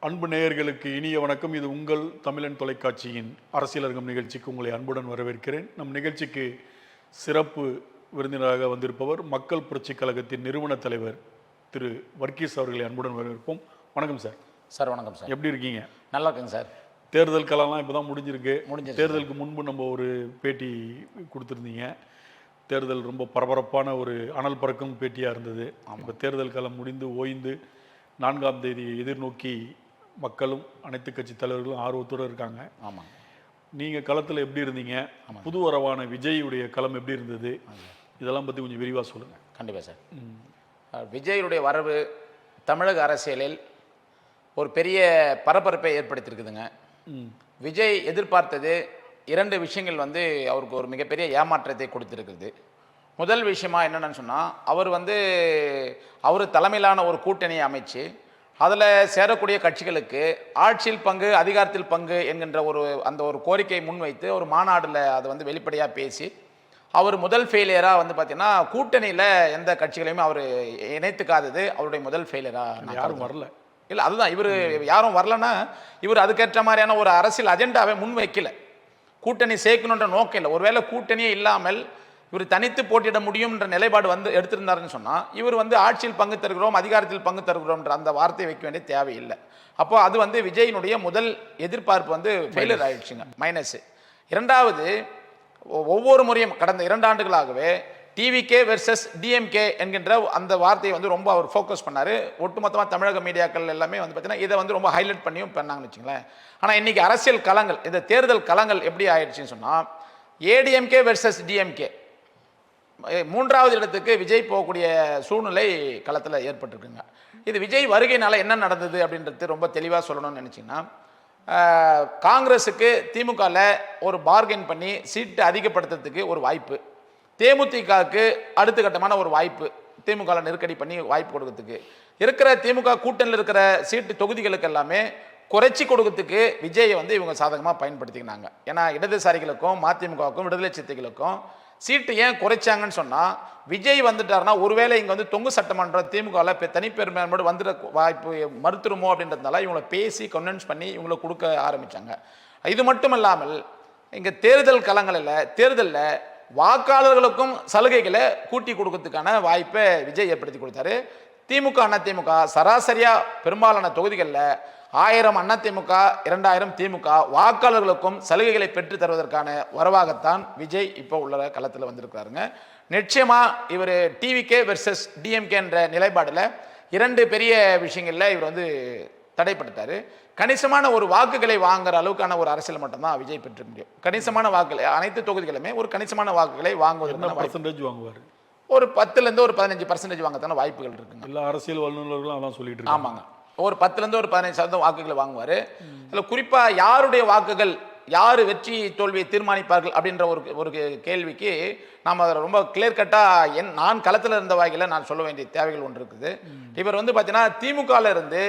அன்பு நேயர்களுக்கு இனிய வணக்கம். இது உங்கள் தமிழன் தொலைக்காட்சியின் அரசியலரங்கம் நிகழ்ச்சிக்கு உங்களை அன்புடன் வரவேற்கிறேன். நம் நிகழ்ச்சிக்கு சிறப்பு விருந்தினராக வந்திருப்பவர் மக்கள் புரட்சி கழகத்தின் நிறுவன தலைவர் திரு வர்கீஸ் அவர்களை அன்புடன் வரவேற்போம். வணக்கம் சார். சார் வணக்கம் சார். எப்படி இருக்கீங்க? நல்லா இருக்குங்க சார். தேர்தல் காலம்லாம் இப்போ தான் முடிஞ்சிருக்கு. தேர்தலுக்கு முன்பு நம்ம ஒரு பேட்டி கொடுத்துருந்தீங்க. தேர்தல் ரொம்ப பரபரப்பான ஒரு அனல் பறக்கும் பேட்டியாக இருந்தது. இப்போ தேர்தல் காலம் முடிந்து ஓய்ந்து 4ஆம் தேதியை எதிர்நோக்கி மக்களும் அனைத்து கட்சி தலைவர்களும் ஆர்வத்தோடு இருக்காங்க. ஆமாம். நீங்கள் களத்தில் எப்படி இருந்தீங்க? புது வரவான விஜயுடைய களம் எப்படி இருந்தது? இதெல்லாம் பற்றி கொஞ்சம் விரிவாக சொல்லுங்கள். கண்டிப்பாக சார். விஜயுடைய வரவு தமிழக அரசியலில் ஒரு பெரிய பரபரப்பை ஏற்படுத்தியிருக்குதுங்க. விஜய் எதிர்பார்த்தது 2 விஷயங்கள் அவருக்கு ஒரு மிகப்பெரிய ஏமாற்றத்தை கொடுத்துருக்குது. முதல் விஷயமா என்னென்னு சொன்னால், அவர் தலைமையிலான ஒரு கூட்டணியை அமைச்சு அதில் சேரக்கூடிய கட்சிகளுக்கு ஆட்சியில் பங்கு, அதிகாரத்தில் பங்கு என்கின்ற ஒரு கோரிக்கையை முன்வைத்து ஒரு மாநாடில் அதை வெளிப்படையாக பேசி அவர் முதல் ஃபெயிலியராக பார்த்தீங்கன்னா கூட்டணியில் எந்த கட்சிகளையுமே அவர் இணைத்துக்காதது அவருடைய முதல் ஃபெயிலியராக. யாரும் வரல. இல்லை, அதுதான். இவர் யாரும் வரலன்னா இவர் அதுக்கேற்ற மாதிரியான ஒரு அரசியல் அஜெண்டாவை முன் வைக்கல. கூட்டணி சேர்க்கணுன்ற நோக்கம் இல்லை. ஒருவேளை கூட்டணியே இல்லாமல் இவர் தனித்து போட்டியிட முடியும்ன்ற நிலைப்பாடு எடுத்திருந்தாருன்னு சொன்னால், இவர் ஆட்சியில் பங்கு தருகிறோம், அதிகாரத்தில் பங்கு தருகிறோம்ன்ற அந்த வார்த்தையை வைக்க வேண்டிய தேவையில்லை. அப்போ அது விஜயினுடைய முதல் எதிர்பார்ப்பு ஃபெயிலியர் ஆயிடுச்சுங்க, மைனஸ். இரண்டாவது, ஒவ்வொரு முறையும் கடந்த 2 ஆண்டுகளாகவே டிவிகே வெர்சஸ் டிஎம்கே என்கின்ற அந்த வார்த்தையை ரொம்ப அவர் ஃபோக்கஸ் பண்ணார். ஒட்டுமொத்தமாக தமிழக மீடியாக்கள் எல்லாமே பார்த்தீங்கன்னா இதை ரொம்ப ஹைலைட் பண்ணியும் பண்ணாங்கன்னு வச்சுங்களேன். ஆனால் இன்றைக்கி அரசியல் களங்கள், இந்த தேர்தல் களங்கள் எப்படி ஆயிடுச்சுன்னு சொன்னால், ஏடிஎம்கே வெர்சஸ் டிஎம்கே 3வது இடத்துக்கு விஜய் போகக்கூடிய சூழ்நிலை களத்தில் ஏற்பட்டிருக்குங்க. இது விஜய் வருகையினால என்ன நடந்தது அப்படின்றது ரொம்ப தெளிவாக சொல்லணும்னு நினச்சிங்கன்னா, காங்கிரஸுக்கு திமுகவில் ஒரு பார்கெயின் பண்ணி சீட்டு அதிகப்படுத்துறதுக்கு ஒரு வாய்ப்பு, தேமுதிகவுக்கு அடுத்த கட்டமான ஒரு வாய்ப்பு, திமுகவில் நெருக்கடி பண்ணி வாய்ப்பு கொடுக்கறதுக்கு, இருக்கிற திமுக கூட்டணியில் இருக்கிற சீட்டு தொகுதிகளுக்கு எல்லாமே குறைச்சி கொடுக்கறதுக்கு விஜயை இவங்க சாதகமாக பயன்படுத்திக்கினாங்க. ஏன்னா இடதுசாரிகளுக்கும் மதிமுகவுக்கும் விடுதலை சிறுத்தைகளுக்கும் சீட்டு ஏன் குறைச்சாங்கன்னு சொன்னால், விஜய் வந்துட்டாருன்னா ஒருவேளை இங்கே தொங்கு சட்டமன்றம் திமுகவில் தனிப்பெரும்பான்மையோடு வந்துட வாய்ப்பு மறுத்துருமோ அப்படின்றதுனால இவங்களை பேசி கன்வின்ஸ் பண்ணி இவங்களை கொடுக்க ஆரம்பித்தாங்க. இது மட்டும் இல்லாமல் இங்கே தேர்தல் தேர்தலில் வாக்காளர்களுக்கும் சலுகைகளை கூட்டி கொடுக்கறதுக்கான வாய்ப்பை விஜய் ஏற்படுத்தி கொடுத்தாரு. திமுக அதிமுக சராசரியாக பெரும்பாலான தொகுதிகளில் 1000 அதிமுக 2000 திமுக வாக்காளர்களுக்கும் சலுகைகளை பெற்று தருவதற்கான வரவாகத்தான் விஜய் இப்போ உள்ள களத்தில் வந்திருக்கிறாருங்க. நிச்சயமாக இவர் டிவிகே வெர்சஸ் டிஎம்கே என்ற நிலைப்பாடில் 2 பெரிய விஷயங்களில் இவர் தடைப்படுத்தார். கணிசமான ஒரு வாக்குகளை வாங்குற அளவுக்கான ஒரு அரசியல் மட்டும்தான் விஜய் பெற்று முடியும். கணிசமான வாக்குகளை அனைத்து தொகுதிகளுமே ஒரு கணிசமான வாக்குகளை வாங்குவதற்கு வாங்குவார். ஒரு 10லேருந்து ஒரு 15% வாங்கத்தான வாய்ப்புகள் இருக்குங்க. எல்லா அரசியல் வல்லுநர்களும் அதான் சொல்லிட்டு இருக்காங்க. ஆமாங்க. ஒரு 10லேருந்து ஒரு 15% வாக்குகளை வாங்குவார். இதில் குறிப்பாக யாருடைய வாக்குகள், யார் வெற்றி தோல்வியை தீர்மானிப்பார்கள் அப்படின்ற ஒரு கேள்விக்கு நாம் அதை ரொம்ப கிளியர் கட்டாக நான் களத்தில் இருந்த வகையில் நான் சொல்ல வேண்டிய தேவைகள் ஒன்று இருக்குது. இவர் பார்த்தீங்கன்னா திமுகவில் இருந்து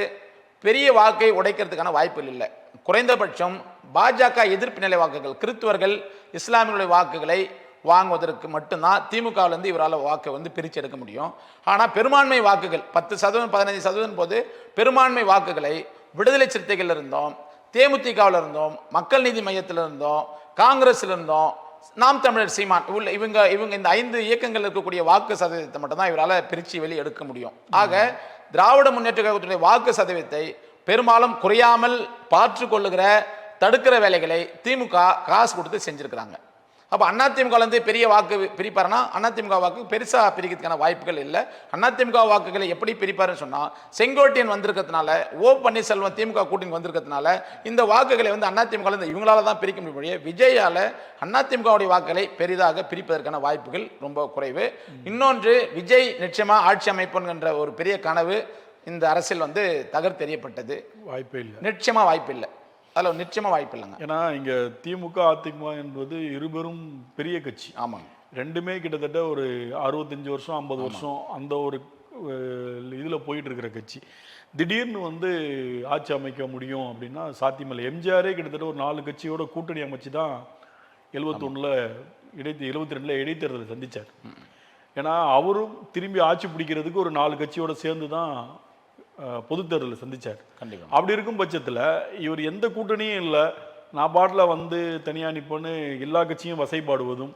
பெரிய வாக்கை உடைக்கிறதுக்கான வாய்ப்புகள் இல்லை. குறைந்தபட்சம் பாஜக எதிர்ப்பு நிலை வாக்குகள், கிறிஸ்துவர்கள் இஸ்லாமியர்களுடைய வாக்குகளை வாங்குவதற்கு மட்டும்தான் திமுகவிலேருந்து இவரால் வாக்கை பிரித்து எடுக்க முடியும். ஆனால் பெரும்பான்மை வாக்குகள் 10% 15% போது பெரும்பான்மை வாக்குகளை விடுதலை சிறுத்தைகள் இருந்தோம், தேமுதிகவில் இருந்தோம், மக்கள் நீதி மையத்தில் இருந்தோம், காங்கிரஸில் இருந்தோம், நாம் தமிழர் சீமான் இவங்க இந்த 5 இயக்கங்கள் இருக்கக்கூடிய வாக்கு சதவீதத்தை மட்டும்தான் இவரால் பிரித்து வெளியே எடுக்க முடியும். ஆக திராவிட முன்னேற்ற கழகத்துடைய வாக்கு சதவீதத்தை பெரும்பாலும் குறையாமல் பார்த்து கொள்ளுகிற தடுக்கிற வேலைகளை திமுக காசு கொடுத்து செஞ்சுருக்கிறாங்க. அப்போ அதிமுகலேருந்து பெரிய வாக்கு பிரிப்பாருன்னா அதிமுக வாக்கு பெருசாக பிரிக்கிறதுக்கான வாய்ப்புகள் இல்லை. அதிமுக வாக்குகளை எப்படி பிரிப்பாருன்னு சொன்னால், செங்கோட்டையன் வந்திருக்கிறதுனால, ஓ பன்னீர்செல்வம் திமுக கூட்டணி வந்திருக்கிறதுனால இந்த வாக்குகளை அதிமுகலேருந்து இவங்களால தான் பிரிக்க முடியும். விஜயால் அதிமுகவுடைய வாக்குகளை பெரிதாக பிரிப்பதற்கான வாய்ப்புகள் ரொம்ப குறைவு. இன்னொன்று, விஜய் நிச்சயமாக ஆட்சி அமைப்புங்கிற ஒரு பெரிய கனவு இந்த அரசியல் தகர்த்தெறியப்பட்டது. வாய்ப்பே இல்லை, நிச்சயமாக வாய்ப்பு இல்லை. அதில் நிச்சயமாக வாய்ப்பு இல்லைங்க. ஏன்னா இங்கே திமுக அதிமுக என்பது இருபெரும் பெரிய கட்சி. ஆமாங்க. ரெண்டுமே கிட்டத்தட்ட ஒரு 65 வருஷம் 50 வருஷம் அந்த ஒரு இதில் போயிட்டு இருக்கிற கட்சி. திடீர்னு ஆட்சி அமைக்க முடியும் அப்படின்னா சாத்தியமில்லை. எம்ஜிஆரே கிட்டத்தட்ட ஒரு 4 கட்சியோட கூட்டணி அமைச்சு தான் 71 72 இடைத்தேர்தலை சந்தித்தார். ஏன்னா அவரும் திரும்பி ஆட்சி பிடிக்கிறதுக்கு ஒரு 4 கட்சியோட சேர்ந்து தான் பொது தேர்தலில் சந்திச்சார். கண்டிப்பா. அப்படி இருக்கும் பட்சத்தில் இவர் எந்த கூட்டணியும் இல்லை, நான் பாட்டில் வந்து தனியாக நிற்பேன்னு எல்லா கட்சியும் வசைப்பாடுவதும்,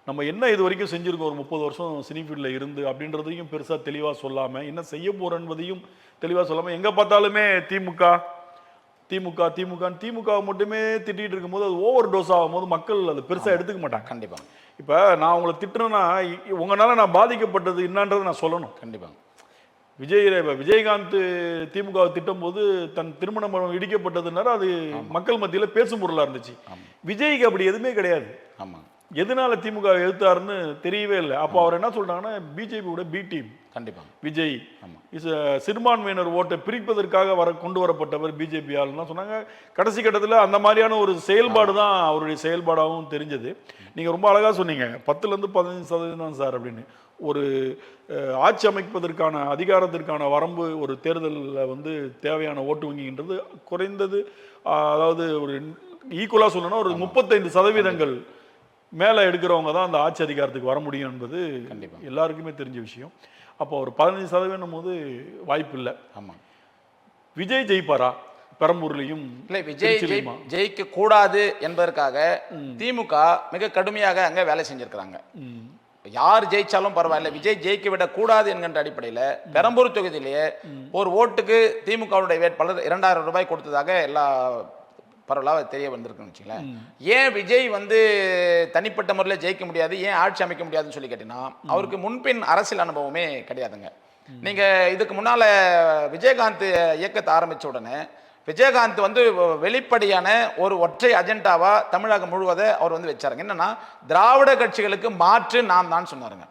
நம்ம என்ன இது வரைக்கும் செஞ்சுருக்கோம் ஒரு 30 வருஷம் சினி ஃபீல்டில் இருந்து அப்படின்றதையும் பெருசாக தெளிவாக சொல்லாமல், என்ன செய்ய போகிறோம் என்பதையும் தெளிவாக சொல்லாமல், எங்கே பார்த்தாலுமே திமுக திமுக திமுக மட்டுமே திட்டிகிட்டு இருக்கும்போது அது ஓவர் டோஸ் ஆகும்போது மக்கள் அது பெருசாக எடுத்துக்க மாட்டாங்க. கண்டிப்பாக. இப்போ நான் உங்களை திட்டுறேன்னா உங்களால் நான் பாதிக்கப்பட்டது என்னன்றதை நான் சொல்லணும். கண்டிப்பாக. விஜயகாந்த் திமுக திட்டும் போது தன் திருமண மண்டபம் இடிக்கப்பட்டதுனால அது மக்கள் மத்தியில் பேசும் பொருளாக இருந்துச்சு. விஜய்க்கு அப்படி எதுவுமே கிடையாது. ஆமாம். எதனால திமுக எழுத்தாருன்னு தெரியவே இல்லை. அப்போ அவர் என்ன சொல்றாங்கன்னா பிஜேபியோட பி டீம். கண்டிப்பா. விஜய் சிறுபான்மையினர் ஓட்டை பிரிப்பதற்காக கொண்டு வரப்பட்டவர் பிஜேபி ஆளுன்னா சொன்னாங்க. கடைசி கட்டத்தில் அந்த மாதிரியான ஒரு செயல்பாடு தான் அவருடைய செயல்பாடாகவும் தெரிஞ்சது. நீங்கள் ரொம்ப அழகாக சொன்னீங்க, 10லேருந்து 15% சார் அப்படின்னு. ஒரு ஆட்சி அமைப்பதற்கான அதிகாரத்திற்கான வரம்பு ஒரு தேர்தலில் வந்து தேவையான ஓட்டு வங்கின்றது குறைந்தது, அதாவது ஒரு ஈக்குவலாக சொல்லணும்னா ஒரு 35% மேலே எடுக்கிறவங்க தான் அந்த ஆட்சி அதிகாரத்துக்கு வர முடியும் என்பது எல்லாருக்குமே தெரிஞ்ச விஷயம். அப்போ ஒரு 15% போது வாய்ப்பு இல்லை. ஆமாம். விஜய் ஜெயிப்பாரா பெரம்பூர்லையும்? இல்லை, விஜய் ஜெயிக்க கூடாது என்பதற்காக திமுக மிக கடுமையாக அங்கே வேலை செஞ்சிருக்கிறாங்க. யார் ஜெயிச்சாலும் பரவாயில்ல, விஜய் ஜெயிக்க விடக்கூடாது என்கின்ற அடிப்படையில் பெரம்பூர் தொகுதியிலேயே ஒரு ஓட்டுக்கு திமுகவுடைய வேட்பாளர் 2000 ரூபாய் கொடுத்ததாக எல்லா பரவலாக தெரிய வந்திருக்குன்னு வச்சுங்களேன். ஏன் விஜய் வந்து தனிப்பட்ட முறையில் ஜெயிக்க முடியாது, ஏன் ஆட்சி அமைக்க முடியாதுன்னு சொல்லி கேட்டீங்கன்னா, அவருக்கு முன்பின் அரசியல் அனுபவமே கிடையாதுங்க. நீங்கள் இதுக்கு முன்னால் விஜயகாந்த் இயக்கத்தை ஆரம்பித்த உடனே விஜயகாந்த் வந்து வெளிப்படையான ஒரு ஒற்றை அஜெண்டாவாக தமிழகம் முழுவதை அவர் வந்து வச்சாருங்க. என்னன்னா, திராவிட கட்சிகளுக்கு மாற்று நான் தான் சொன்னாருங்க.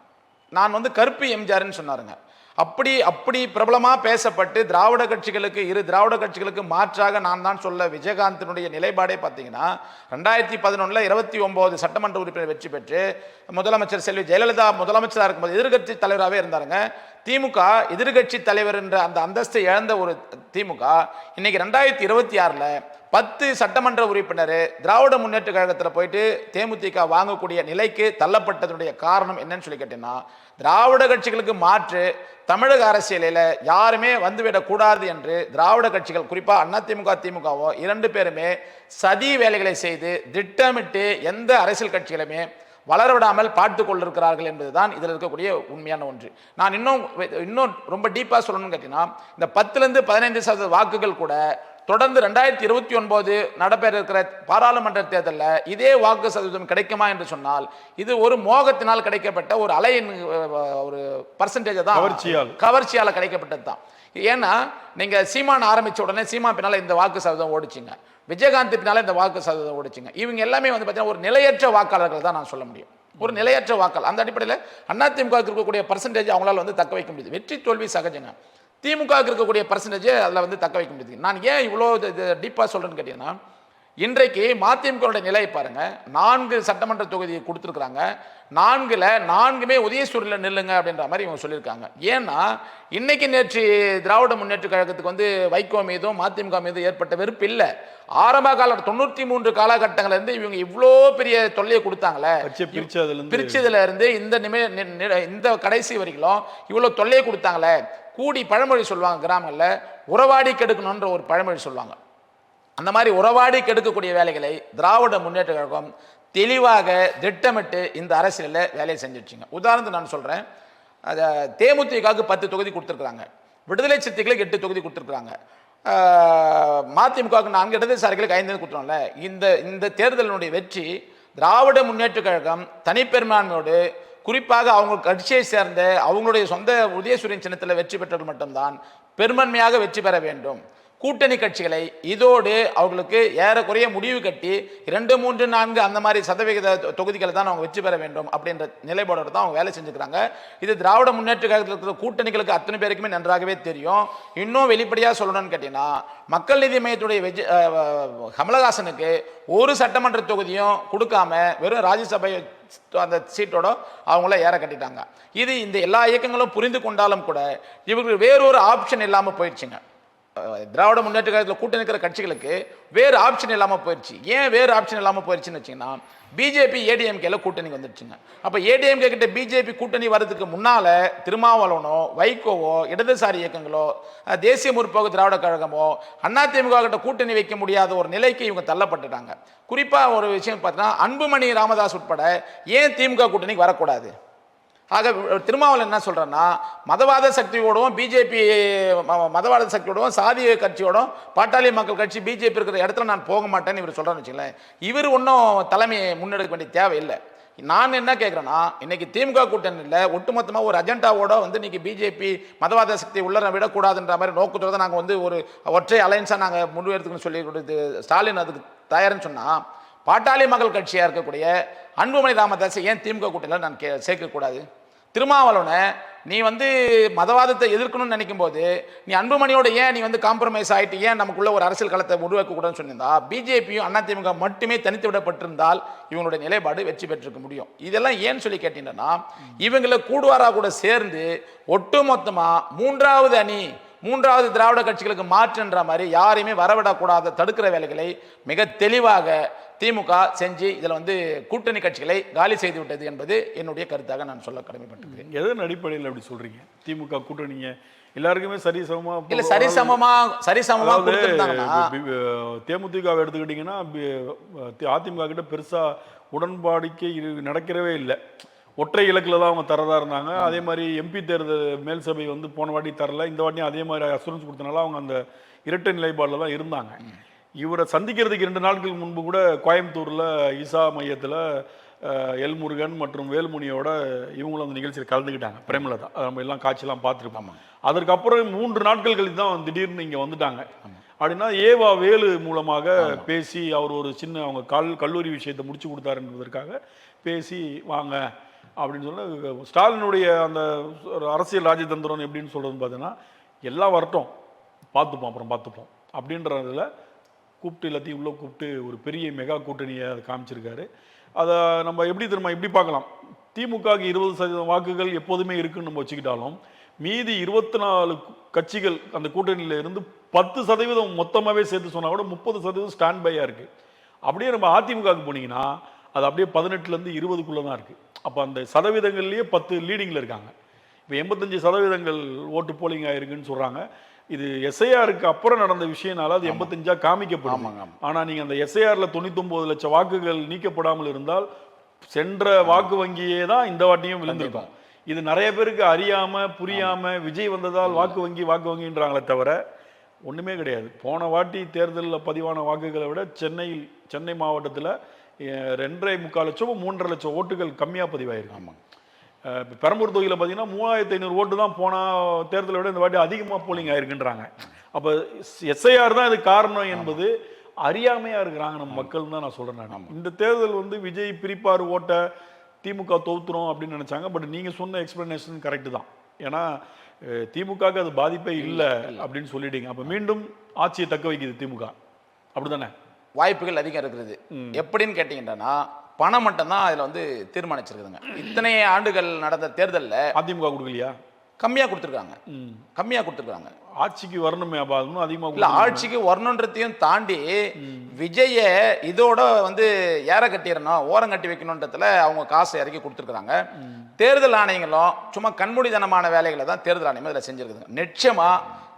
நான் வந்து கருப்பு எம்ஜிஆர்னு சொன்னாருங்க. அப்படி பிரபலமாக பேசப்பட்டு திராவிட கட்சிகளுக்கு மாற்றாக நான் தான் சொல்ல விஜயகாந்தினுடைய நிலைப்பாடே பார்த்தீங்கன்னா, 2011 29 சட்டமன்ற உறுப்பினர் வெற்றி பெற்று முதலமைச்சர் செல்வி ஜெயலலிதா முதலமைச்சராக இருக்கும்போது எதிர்கட்சி தலைவராகவே இருந்தாருங்க. திமுக எதிர்கட்சி தலைவர் என்ற அந்த அந்தஸ்தை இழந்த ஒரு திமுக இன்னைக்கு 2026 10 சட்டமன்ற உறுப்பினர் திராவிட முன்னேற்ற கழகத்தில் போயிட்டு தேமுதிக வாங்கக்கூடிய நிலைக்கு தள்ளப்பட்டதனுடைய காரணம் என்னன்னு சொல்லி கேட்டீங்கன்னா, திராவிட கட்சிகளுக்கு மாற்று தமிழக அரசியலில் யாருமே வந்துவிடக்கூடாது என்று திராவிட கட்சிகள், குறிப்பாக அதிமுக திமுகவோ 2 பேருமே சதி வேலைகளை செய்து திட்டமிட்டு எந்த அரசியல் கட்சிகளுமே வளரவிடாமல் பார்த்து கொண்டிருக்கிறார்கள் என்பதுதான் இதில் இருக்கக்கூடிய உண்மையான ஒன்று. நான் இன்னும் ரொம்ப டீப்பாக சொல்லணும்னு கேட்டீங்கன்னா, இந்த 10லேருந்து 15% வாக்குகள் கூட தொடர்ந்து 2029 நடைபெற இருக்கிற பாராளுமன்ற தேர்தலில் இதே வாக்கு சதவீதம் கிடைக்குமா என்று சொன்னால், இது ஒரு மோகத்தினால் கிடைக்கப்பட்ட ஒரு அலையின் ஒரு பர்சன்டேஜ் தான், கவர்ச்சியால் கிடைக்கப்பட்டது தான். ஏன்னா நீங்கள் சீமான் ஆரம்பித்த உடனே சீமான் பின்னால் இந்த வாக்கு சதவீதம் ஓடிச்சிங்க, விஜயகாந்த் பின்னால் இந்த வாக்கு சதவீதம் ஓடிச்சிங்க. இவங்க எல்லாமே வந்து பார்த்தீங்கன்னா ஒரு நிலையற்ற வாக்காளர்கள் தான் நான் சொல்ல முடியும். ஒரு நிலையற்ற வாக்காளர். அந்த அடிப்படையில் அதிமுக இருக்கக்கூடிய பர்சன்டேஜ் அவங்களால வந்து தக்க வைக்க முடியுது. வெற்றி தோல்வி சகஜங்க. திமுக இருக்கக்கூடிய பர்சன்டேஜ் அதில் வந்து தக்க வைக்க முடியுது. நான் ஏன் இவ்வளோ டீப்பாக சொல்கிறேன்னு கேட்டீங்கன்னா, இன்றைக்கு மதிமுகவுடைய நிலை பாருங்க. 4 சட்டமன்ற தொகுதியை கொடுத்துருக்குறாங்க. 4ல் 4மே உதயசூரில் நில்லுங்க அப்படின்ற மாதிரி இவங்க சொல்லியிருக்காங்க. ஏன்னா இன்னைக்கு நேற்று திராவிட முன்னேற்ற கழகத்துக்கு வந்து வைகோ மீதும் மதிமுக மீதும் ஏற்பட்ட வெறுப்பு இல்லை. ஆரம்ப கால 93 காலகட்டங்கள்ல இருந்து இவங்க இவ்வளோ பெரிய தொல்லையை கொடுத்தாங்களே, பிரிச்சதுல இருந்து இந்த கடைசி வரைக்கும் இவ்வளோ தொல்லையை கொடுத்தாங்களே. கூடி பழமொழி சொல்லுவாங்க கிராமங்களில், உறவாடி கெடுக்கணுன்ற ஒரு பழமொழி சொல்லுவாங்க. அந்த மாதிரி உறவாடி கெடுக்கக்கூடிய வேலைகளை திராவிட முன்னேற்ற கழகம் தெளிவாக திட்டமிட்டு இந்த அரசியலில் வேலையை செஞ்சிடுச்சுங்க. உதாரணத்துக்கு நான் சொல்கிறேன், தேமுதிகவுக்கு 10 தொகுதி கொடுத்துருக்குறாங்க, விடுதலை சிறுத்தைகளுக்கு 8 தொகுதி கொடுத்துருக்குறாங்க, மதிமுகவுக்கு 4, இடதுசாரிகளுக்கு 5 கொடுத்துருவாங்கல்ல. இந்த தேர்தலினுடைய வெற்றி திராவிட முன்னேற்ற கழகம் தனிப்பெரும்பான்மையோடு, குறிப்பாக அவங்க கட்சியை சேர்ந்த அவங்களுடைய சொந்த உதயசூரியன் சின்னத்தில் வெற்றி பெற்றவர்கள் மட்டும்தான் பெரும்பான்மையாக வெற்றி பெற வேண்டும். கூட்டணி கட்சிகளை இதோடு அவர்களுக்கு ஏறக்குறைய முடிவு கட்டி 2, 3, 4 அந்த மாதிரி சதவிகித தொகுதிகளை தான் அவங்க வெற்றி பெற வேண்டும் அப்படின்ற நிலைப்பாடோடு தான் அவங்க வேலை செஞ்சுக்கிறாங்க. இது திராவிட முன்னேற்ற கழகத்தில் இருக்கிற கூட்டணிகளுக்கு அத்தனை பேருக்குமே நன்றாகவே தெரியும். இன்னும் வெளிப்படையாக சொல்லணும்னு கேட்டீங்கன்னா, மக்கள் நீதி மையத்துடைய கமலஹாசனுக்கு ஒரு சட்டமன்ற தொகுதியும் கொடுக்காம வெறும் ராஜ்யசபை அந்த சீட்டோட அவங்கள ஏற கட்டிட்டாங்க. இது இந்த எல்லா இயக்கங்களும் புரிந்து கொண்டாலும் கூட இவங்களுக்கு வேறொரு ஆப்ஷன் இல்லாமல் போயிடுச்சுங்க. திராவிட முன்னேற்ற கழகத்தில் கூட்டணி இருக்கிற கட்சிகளுக்கு வேறு ஆப்ஷன் இல்லாமல் போயிடுச்சு. ஏன் வேறு ஆப்ஷன் இல்லாமல் போயிடுச்சுன்னு வச்சிங்கன்னா, பிஜேபி ஏடிஎம்கேல கூட்டணி வந்துடுச்சுங்க. அப்போ ஏடிஎம்கே கிட்ட பிஜேபி கூட்டணி வர்றதுக்கு முன்னால திருமாவளவனோ, வைகோவோ, இடதுசாரி இயக்கங்களோ, தேசிய முற்போக்கு திராவிட கழகமோ அதிமுக கிட்ட கூட்டணி வைக்க முடியாத ஒரு நிலைக்கு இவங்க தள்ளப்பட்டுட்டாங்க. குறிப்பாக ஒரு விஷயம் பார்த்தீங்கன்னா, அன்புமணி ராமதாஸ் உட்பட ஏன் திமுக கூட்டணிக்கு வரக்கூடாது? ஆக திருமாவளவன் என்ன சொல்றேன்னா, மதவாத சக்தியோடவும் பிஜேபி மதவாத சக்தியோடவும் சாதிய கட்சியோடும் பாட்டாளி மக்கள் கட்சி பிஜேபி இருக்கிற இடத்துல நான் போக மாட்டேன்னு இவர் சொல்றான்னு வச்சுங்களேன். இவர் ஒன்றும் தலைமையை முன்னெடுக்க வேண்டிய தேவையில்லை. நான் என்ன கேட்குறேன்னா, இன்னைக்கு திமுக கூட்டணி இல்லை, ஒட்டுமொத்தமாக ஒரு அஜெண்டாவோட வந்து இன்னைக்கு பிஜேபி மதவாத சக்தி உள்ள விடக்கூடாதுன்ற மாதிரி நோக்கத்தோட தான் நாங்கள் வந்து ஒரு ஒற்றை அலைன்ஸாக நாங்கள் முன்வெடுத்துக்கணும்னு சொல்லி கொடுத்து ஸ்டாலின் அதுக்கு தயாருன்னு சொன்னால், பாட்டாளி மக்கள் கட்சியாக இருக்கக்கூடிய அன்புமணி ராமதாஸ் ஏன் திமுக கூட்டணியில் நான் சேர்க்கக்கூடாது? திருமாவளவனை நீ வந்து மதவாதத்தை எதிர்க்கணும்னு நினைக்கும் போது நீ அன்புமணியோட ஏன் நீ வந்து காம்ப்ரமைஸ் ஆகிட்டு ஏன் நமக்குள்ள ஒரு அரசியல் களத்தை உருவாக்கக்கூடாதுன்னு சொன்னிருந்தா, பிஜேபியும் அதிமுக மட்டுமே தனித்து விடப்பட்டிருந்தால் இவங்களுடைய நிலைப்பாடு வெற்றி பெற்றிருக்க முடியும். இதெல்லாம் ஏன்னு சொல்லி கேட்டீங்கன்னா, இவங்களை கூடுவாரா கூட சேர்ந்து ஒட்டுமொத்தமா மூன்றாவது திராவிட கட்சிகளுக்கு மாற்றுன்ற மாதிரி யாரையுமே வரவிடக்கூடாத தடுக்கிற வேலைகளை மிக தெளிவாக திமுக செஞ்சு இதில் வந்து கூட்டணி கட்சிகளை காலி செய்து விட்டது என்பது என்னுடைய கருத்தாக நான் சொல்ல கடமைப்பட்டிருக்கேன். எதன் அடிப்படையில் அப்படி சொல்றீங்க? திமுக கூட்டணிங்க எல்லாருக்குமே சரிசமமா இல்ல, சரிசமமா கொடுத்திருந்தாங்கன்னா, தேமுதிக எடுத்துக்கிட்டீங்கன்னா அதிமுக கிட்ட பெருசா உடன்பாடிக்கை நடக்கிறவே இல்லை. ஒற்றை இலக்கில் தான் அவங்க தரதா இருந்தாங்க. அதே மாதிரி எம்பி தேர்தல் மேல் சபை வந்து போன வாட்டி தரல, இந்த வாட்டியும் அதே மாதிரி அசூரன்ஸ் கொடுத்தனால அவங்க அந்த இரட்டை நிலைப்பாடில் தான் இருந்தாங்க. இவரை சந்திக்கிறதுக்கு 2 நாட்களுக்கு முன்பு கூட கோயம்புத்தூரில் ஈசா மையத்தில் எல் முருகன் மற்றும் வேல்முனியோட இவங்களும் அந்த நிகழ்ச்சியில் கலந்துக்கிட்டாங்க. பிரேமலதா நம்ம எல்லாம் காட்சியெல்லாம் பார்த்துருப்போம். அதற்கப்புறம் 3 நாட்கள் கழித்து தான் திடீர்னு இங்கே வந்துட்டாங்க. அப்படின்னா ஏவா வேலு மூலமாக பேசி அவர் ஒரு சின்ன அவங்க கல்லூரி விஷயத்தை முடிச்சு கொடுத்தாரு என்பதற்காக பேசி வாங்க அப்படின்னு சொன்ன ஸ்டாலினுடைய அந்த அரசியல் ராஜதந்திரம் எப்படின்னு சொல்றதுன்னு பார்த்தீங்கன்னா, எல்லாம் வரட்டும் அப்புறம் பார்த்துப்போம் அப்படின்றதுல கூப்பிட்டு எல்லாத்தையும் உள்ளே கூப்பிட்டு ஒரு பெரிய மெகா கூட்டணியை அதை காமிச்சிருக்காரு. அதை நம்ம எப்படி பார்க்கலாம், திமுகவுக்கு 20% வாக்குகள் எப்போதுமே இருக்குன்னு நம்ம வச்சுக்கிட்டாலும் மீதி 24 கட்சிகள் அந்த கூட்டணியில் இருந்து 10% மொத்தமாகவே சேர்த்து சொன்னால் கூட 30% ஸ்டாண்ட் பையாக இருக்குது. அப்படியே நம்ம அதிமுகவுக்கு போனீங்கன்னா அது அப்படியே 18லேருந்து 20க்குள்ளே தான் இருக்குது. அப்போ அந்த சதவீதங்கள்லேயே 10 லீடிங்கில் இருக்காங்க. இப்போ 85% ஓட்டு போலிங் ஆயிருக்குன்னு சொல்கிறாங்க. இது எஸ்ஐஆருக்கு அப்புறம் நடந்த விஷயம்னால அது 85 காமிக்கப்படும். ஆனால் நீங்கள் அந்த எஸ்ஐஆரில் 99 லட்சம் வாக்குகள் நீக்கப்படாமல் இருந்தால் சென்ற வாக்கு வங்கியே தான் இந்த வாட்டியும் விழுந்திருக்கும். இது நிறைய பேருக்கு அறியாம புரியாம விஜய் வந்ததால் வாக்கு வங்கின்றாங்களே தவிர ஒண்ணுமே கிடையாது. போன வாட்டி தேர்தலில் பதிவான வாக்குகளை விட சென்னை மாவட்டத்தில் 2.25 லட்சம் 3.5 லட்சம் ஓட்டுகள் கம்மியாக பதிவாயிருக்கு. பெரம்பூர் தொகுதியில் பார்த்தீங்கன்னா 3500 ஓட்டு தான் போன தேர்தலை விட இந்த வாட்டி அதிகமாக போலிங் ஆயிருக்குன்றாங்க. அப்போ எஸ்ஐஆர் தான் இது காரணம் என்பது அறியாமையா இருக்கிறாங்க நம்ம மக்கள் தான் நான் சொல்றேன். இந்த தேர்தல் வந்து விஜய் பிரிப்பார் ஓட்ட திமுக தோத்துரும் அப்படின்னு நினைச்சாங்க. பட் நீங்க சொன்ன எக்ஸ்பிளனேஷன் கரெக்ட் தான். ஏன்னா திமுகவுக்கு அது பாதிப்பே இல்லை அப்படின்னு சொல்லிட்டீங்க. அப்ப மீண்டும் ஆட்சியை தக்க வைக்குது திமுக, அப்படித்தானே? வாய்ப்புகள் அதிகம் இருக்கிறது. எப்படின்னு கேட்டீங்கன்னா, பணம் மட்டும்தான் அதுல வந்து தீர்மானிச்சிருக்குதுங்க. இத்தனை ஆண்டுகள் நடந்த தேர்தலில் அதிமுக கொடுக்கலையா? கம்மியா கொடுத்துருக்காங்க. ஆட்சிக்கு வரணுமே, அதிகமாக இல்ல, ஆட்சிக்கு வரணுன்றதையும் தாண்டி விஜய இதோட வந்து ஏற கட்டிடணும், ஓரம் கட்டி வைக்கணுன்றதுல அவங்க காசு இறக்கி கொடுத்துருக்காங்க. தேர்தல் ஆணையங்களும் சும்மா கண்மூடித்தனமான வேலைகளை தான் தேர்தல் ஆணையம் இதில் செஞ்சிருக்குது. நிச்சயமா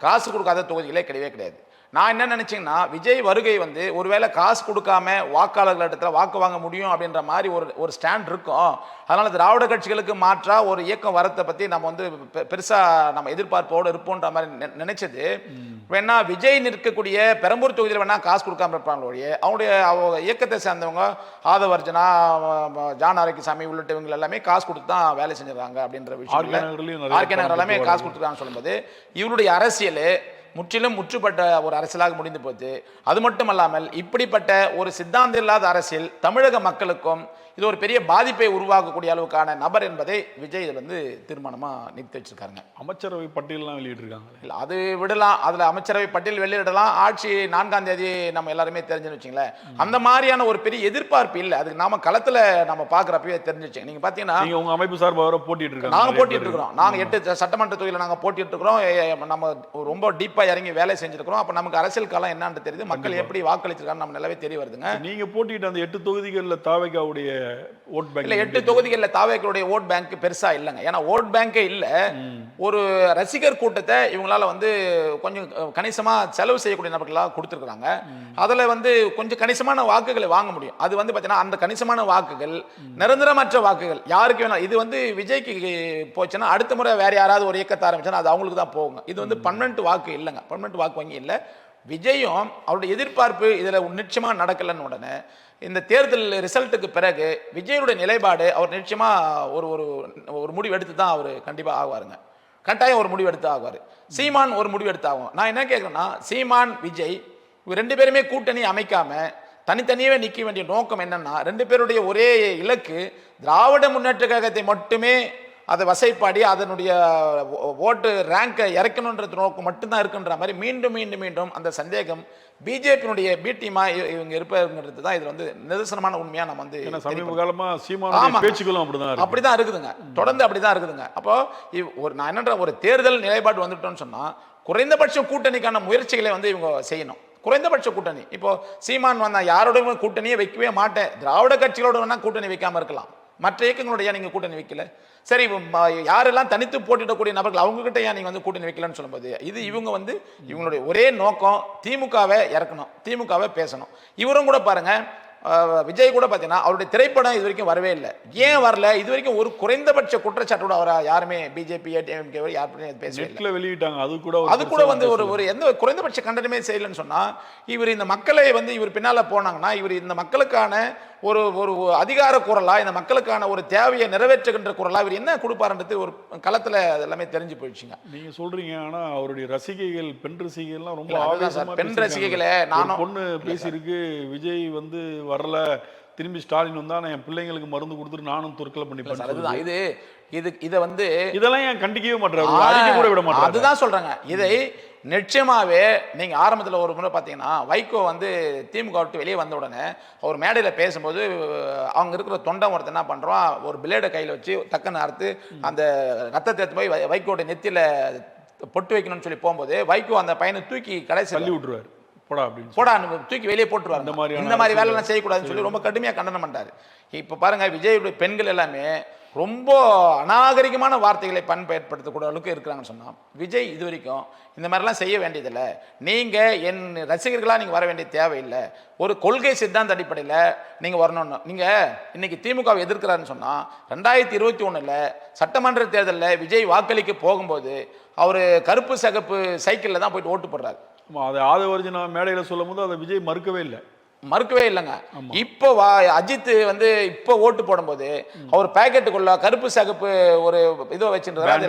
காசு கொடுக்காத தொகுதிகளே கிடையாது. நான் என்ன நினைச்சேன்னா, விஜய் வருகை வந்து ஒருவேளை காசு கொடுக்காம வாக்காளர்களிடத்துல வாக்கு வாங்க முடியும் அப்படின்ற மாதிரி ஒரு ஸ்டாண்ட் இருக்கும். அதனால திராவிட கட்சிகளுக்கு மாற்றா ஒரு இயக்கம் வரத்தை பத்தி நம்ம வந்து பெருசா நம்ம எதிர்பார்ப்போடு இருப்போன்ற மாதிரி நினைச்சது. வேணா விஜய் நிற்கக்கூடிய பெரம்பூர் தொகுதியில் வேணா காசு கொடுக்காம இருப்பாங்களோடைய அவங்களுடைய இயக்கத்தை சேர்ந்தவங்க ஆதவர்ஜனா, ஜான் ஆரோக்கியசாமி உள்ளிட்டவங்க எல்லாமே காசு கொடுத்து தான் வேலை செஞ்சிருக்காங்க அப்படின்ற விஷயம். ஆர்கே நகர் எல்லாமே காசு கொடுத்துருக்காங்கன்னு சொல்லும்போது இவருடைய அரசியல் முற்றிலும் முற்றுப்பட்ட ஒரு அரசியலாக முடிந்து போச்சு. அது மட்டுமல்லாமல் இப்படிப்பட்ட ஒரு சித்தாந்தம் இல்லாத அரசியல் தமிழக மக்களுக்கும் இது ஒரு பெரிய பாதிப்பை உருவாக்கக்கூடிய அளவுக்கான நபர் என்பதை விஜய் இதில் வந்து தீர்மானமாக நிறுத்தி வச்சிருக்காருங்க. அமைச்சரவை பட்டியலாம் வெளியிட்டிருக்காங்க. இல்லை அது விடலாம், அதில் அமைச்சரவை பட்டியல் வெளியிடலாம். ஆட்சி 4ஆம் தேதி நம்ம எல்லாருமே தெரிஞ்சுன்னு வச்சுங்களேன். அந்த மாதிரியான ஒரு பெரிய எதிர்பார்ப்பு இல்லை. அதுக்கு நாம களத்தில் நம்ம பார்க்குறப்பவே தெரிஞ்சிச்சு. நீங்கள் பார்த்தீங்கன்னா உங்கள் அமைப்பு சார்பாக போட்டிட்டு இருக்காங்க. நாங்கள் போட்டிட்டு இருக்கிறோம். நாங்கள் 8 சட்டமன்ற தொகுதியில் நாங்கள் போட்டிட்டு இருக்கிறோம். நம்ம ரொம்ப டீப்பாக இறங்கி வேலை செஞ்சுருக்கிறோம். அப்போ நமக்கு அரசியல் காலம் என்னன்னு தெரியுது, மக்கள் எப்படி வாக்களிச்சிருக்காங்க நம்ம நல்லாவே தெரிய வருதுங்க. நீங்க போட்டிட்டு அந்த 8 தொகுதிகளில் தாவேகாவுடைய ஓட் பேங்க் இல்லை 8 தொகுதிகளில் தாவேகாவுடைய ஓட் பேங்க் பெருசா இல்லைங்க. ஏன்னா ஓட் பேங்கே இல்லை. ஒரு ரசிகர் கூட்டத்தை இவங்களால வந்து கொஞ்சம் கணிசமா செலவு செய்யக்கூடிய நபர்களாக கொடுத்துருக்காங்க. அதில் வந்து கொஞ்சம் கணிசமான வாக்குகளை வாங்க முடியும். அது வந்து பார்த்தீங்கன்னா அந்த கணிசமான வாக்குகள் நிரந்தரமற்ற வாக்குகள் யாருக்கு வேணாலும். இது வந்து விஜய்க்கு போச்சுன்னா அடுத்த முறை வேற யாராவது ஒரு இயக்கத்தை ஆரம்பிச்சா அது அவங்களுக்கு தான் போகுங்க. இது வந்து பர்மனன்ட் வாக்கு இல்லைங்க, பர்மனன்ட் வாக்கு வங்கி இல்லை. விஜயும் அவருடைய எதிர்பார்ப்பு இதில் நிச்சயமாக நடக்கலன்னு உடனே இந்த தேர்தல் ரிசல்ட்டுக்கு பிறகு விஜயுடைய நிலைப்பாடு அவர் நிச்சயமாக ஒரு ஒரு ஒரு முடிவு எடுத்து தான் அவர் கண்டிப்பாக ஆகுவாருங்க. கட்டாயம் ஒரு முடிவு எடுத்து ஆகுவார். சீமான் ஒரு முடிவு எடுத்து ஆகும். நான் என்ன கேட்குறேன்னா, சீமான் விஜய் 2 பேருமே கூட்டணி அமைக்காம தனித்தனியே நிற்க வேண்டிய நோக்கம் என்னன்னா, 2 பேருடைய ஒரே இலக்கு திராவிட முன்னேற்ற கழகத்தை மட்டுமே அதை வசைப்பாடி அதனுடைய ஓட்டு ரேங்கை இறக்கணுன்றது நோக்கம் மட்டும்தான் இருக்குன்ற மாதிரி மீண்டும் மீண்டும் மீண்டும் அந்த சந்தேகம் பிஜேபியினுடைய பி டீமா இவங்க இருப்பதுங்கிறது தான் இது வந்து நிதர்சனமான உண்மையா நம்ம வந்து சமீப காலமா சீமானுடைய பேச்சுக்களும் அப்படிதான் இருக்குதுங்க. தொடர்ந்து அப்படிதான் இருக்குதுங்க. அப்போ நான் என்னன்ற ஒரு தேர்தல் நிலைப்பாடு வந்துட்டோம்னு சொன்னா குறைந்தபட்ச கூட்டணிக்கான முயற்சிகளை வந்து இவங்க செய்யணும். குறைந்தபட்ச கூட்டணி. இப்போ சீமான் வந்தா யாரோட கூட்டணியே வைக்கவே மாட்டேன், திராவிட கட்சிகளோட வேணா கூட்டணி வைக்காம இருக்கலாம், மற்ற இயக்கங்களுடைய நீங்க கூட்டணி வைக்கல, சரி யாரெல்லாம் தனித்து போட்டிடக்கூடிய நபர்கள் அவங்க கிட்ட ஏன் நீங்க வந்து கூட்டணி வைக்கலன்னு சொல்லும்போது இது இவங்க வந்து இவங்களுடைய ஒரே நோக்கம் திமுகவை இறக்கணும், திமுகவை பேசணும். இவரும் கூட பாருங்க, விஜய் கூட பார்த்தீங்கன்னா அவருடைய திரைப்படம் இது வரைக்கும் வரவே இல்லை. ஏன் வரல? இது வரைக்கும் ஒரு குறைந்தபட்ச குற்றச்சாட்டோட அவரை யாருமே பிஜேபி ஏடிஎம்கே யாருமே பேசல, வெளியிட்டாங்க. அது கூட வந்து ஒரு எந்த குறைந்தபட்ச கண்டனமே செய்யலன்னு சொன்னா இவர் இந்த மக்களை வந்து இவர் பின்னால போனாங்கன்னா இவர் இந்த மக்களுக்கான ஒரு ஒரு அதிகார குரலா, இந்த மக்களுக்கான ஒரு தேவையை நிறைவேற்றுகின்ற குரலா இவர் என்ன கொடுப்பாருன்றது ஒரு களத்துல எல்லாமே தெரிஞ்சு போயிடுச்சுங்க. நீங்க சொல்றீங்க, ஆனா அவருடைய ரசிகைகள், பெண் ரசிகைகள்லாம் ரொம்ப ஆவேசமா, பெண் ரசிகைகளை நானும் பொண்ணு பேசியிருக்கு, விஜய் வந்து வரல, திரும்பி ஸ்டாலின் வந்தா நான் என் பிள்ளைங்களுக்கு மருந்து கொடுத்துட்டு நானும் துர்க்கலை பண்ணிப்பேன். அதுதான் இதை வந்து இதெல்லாம் ஏன் கண்டிக்கவே மாட்டாரு, கூட விட மாட்டாரு. அதுதான் சொல்றாங்க. இதை நிச்சயமாவே நீங்க ஆரம்பத்தில் ஒரு முறை பார்த்தீங்கன்னா வைகோ வந்து திமுக விட்டு வெளியே வந்த உடனே அவர் மேடையில் பேசும்போது அவங்க இருக்கிற தொண்டை ஒருத்தர் என்ன பண்றோம், ஒரு பிளேடை கையில் வச்சு டக்குன்னு அறுத்து அந்த ரத்தத்தை எடுத்து போய் வைகோட நெத்தியில பொட்டு வைக்கணும்னு சொல்லி போகும்போது வைகோ அந்த பையனை தூக்கி கடைசி தள்ளி விட்டுருவாரு, போடா தூக்கி வெளியே போட்டுருவாங்க. இந்த மாதிரி வேலை எல்லாம் செய்யக்கூடாதுன்னு சொல்லி ரொம்ப கடுமையாக கண்டனம் பண்ணாரு. இப்போ பாருங்க, விஜயுடைய பெண்கள் எல்லாமே ரொம்ப அநாகரிகமான வார்த்தைகளை பயன்படுத்தக்கூடிய அளவுக்கு இருக்கிறாங்கன்னு சொன்னா விஜய் இது வரைக்கும் இந்த மாதிரிலாம் செய்ய வேண்டியதில்லை. நீங்க என் ரசிகர்களாக நீங்க வர வேண்டிய தேவையில்லை, ஒரு கொள்கை சித்தாந்த அடிப்படையில் நீங்க வரணும்னு. நீங்க இன்னைக்கு திமுகவை எதிர்க்கிறாருன்னு சொன்னா 2021 சட்டமன்ற தேர்தலில் விஜய் வாக்களிக்க போகும்போது அவரு கருப்பு சகப்பு சைக்கிளில் தான் போயிட்டு ஓட்டு போடுறாரு. அதை ஆதவர்ஜினா மேடையில் சொல்லும் போது அதை விஜய் மறுக்கவே இல்லைங்க. இப்போ அஜித் வந்து இப்போ ஓட்டு போடும்போது அவர் பாக்கெட்டுக்குள்ள கருப்பு சகப்பு ஒரு இதோ வச்சிருந்தாரு,